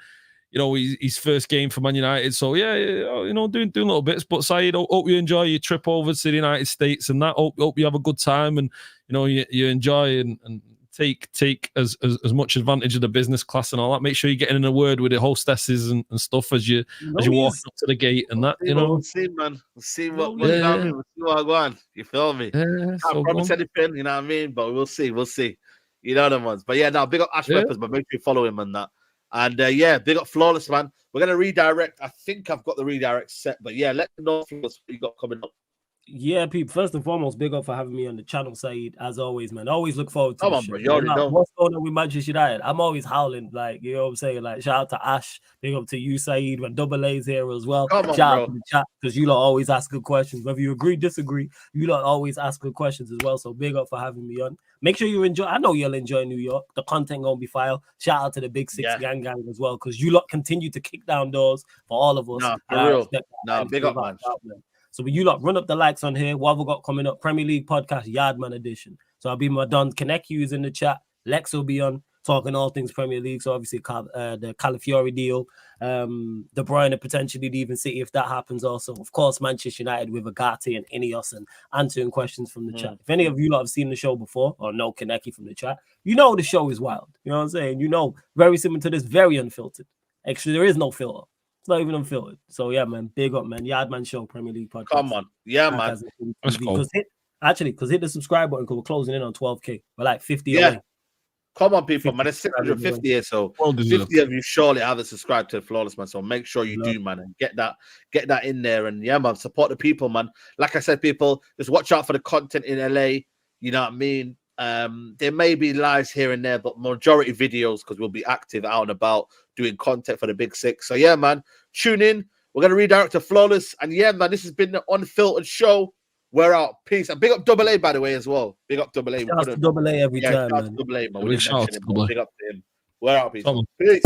you know, his first game for Man United. So yeah, you know, doing little bits. But Saeed, hope you enjoy your trip over to the United States and that. Hope you have a good time, and you know you enjoy and take as much advantage of the business class and all that. Make sure you're getting in a word with the hostesses and stuff as you walk up to the gate and that. You know, we'll see, man. We'll see what goes on. We'll see what goes on. You feel me? Can't promise anything, you know what I mean? But we'll see. You know the ones. But yeah, now big up Ash Peppers, but make sure you follow him on that. And big up Flawless, man. We're gonna redirect. I think I've got the redirect set, but yeah, let me know what you got coming up. Yeah, people. First and foremost, big up for having me on the channel, Saeed. As always, man. Always look forward to Come on, bro. You already know. What's going on with Manchester United? I'm always howling, like, you know what I'm saying? Like, shout out to Ash. Big up to you, Saeed, when Double A's here as well. Shout out to the chat, because you lot always ask good questions. Whether you agree, disagree, you lot always ask good questions as well. So big up for having me on. Make sure you enjoy. I know you'll enjoy New York. The content gonna be fire. Shout out to the Big Six gang as well, because you lot continue to kick down doors for all of us. No, for real. Big up, man. So you lot run up the likes on here. What have we got coming up? Premier League podcast, Yardman edition. So I'll be my Don Connect Yous in the chat. Lex will be on talking all things Premier League. So obviously the Calafiori deal, De Bruyne potentially leaving City if that happens. Also, of course, Manchester United with Agati and Ineos, and answering questions from the chat. If any of you lot have seen the show before or know Kaneki from the chat, you know the show is wild. You know what I'm saying? You know, very similar to this, very unfiltered. Actually, there is no filter. Not even unfiltered. So yeah, man, big up, man. Yardman Show, Premier League podcast. Come on, yeah, man. Because hit the subscribe button, because we're closing in on 12K. We're like 50 away. Come on, people, man. It's 650 here, so 50 of you surely haven't subscribed to Flawless, man. So make sure you do, man, and get that in there. And yeah, man, support the people, man. Like I said, people, just watch out for the content in LA. You know what I mean? There may be lives here and there, but majority videos because we'll be active out and about doing content for the Big Six. So yeah, man, tune in. We're gonna redirect to Flawless, and yeah, man, this has been the Unfiltered Show. We're out. Peace. And big up Double A, by the way, as well. Big up Double A. Shout out to Double A every time, man. Double A, man. Big shout out to Double A. Big up to him. We're out. Peace. Come on. Peace.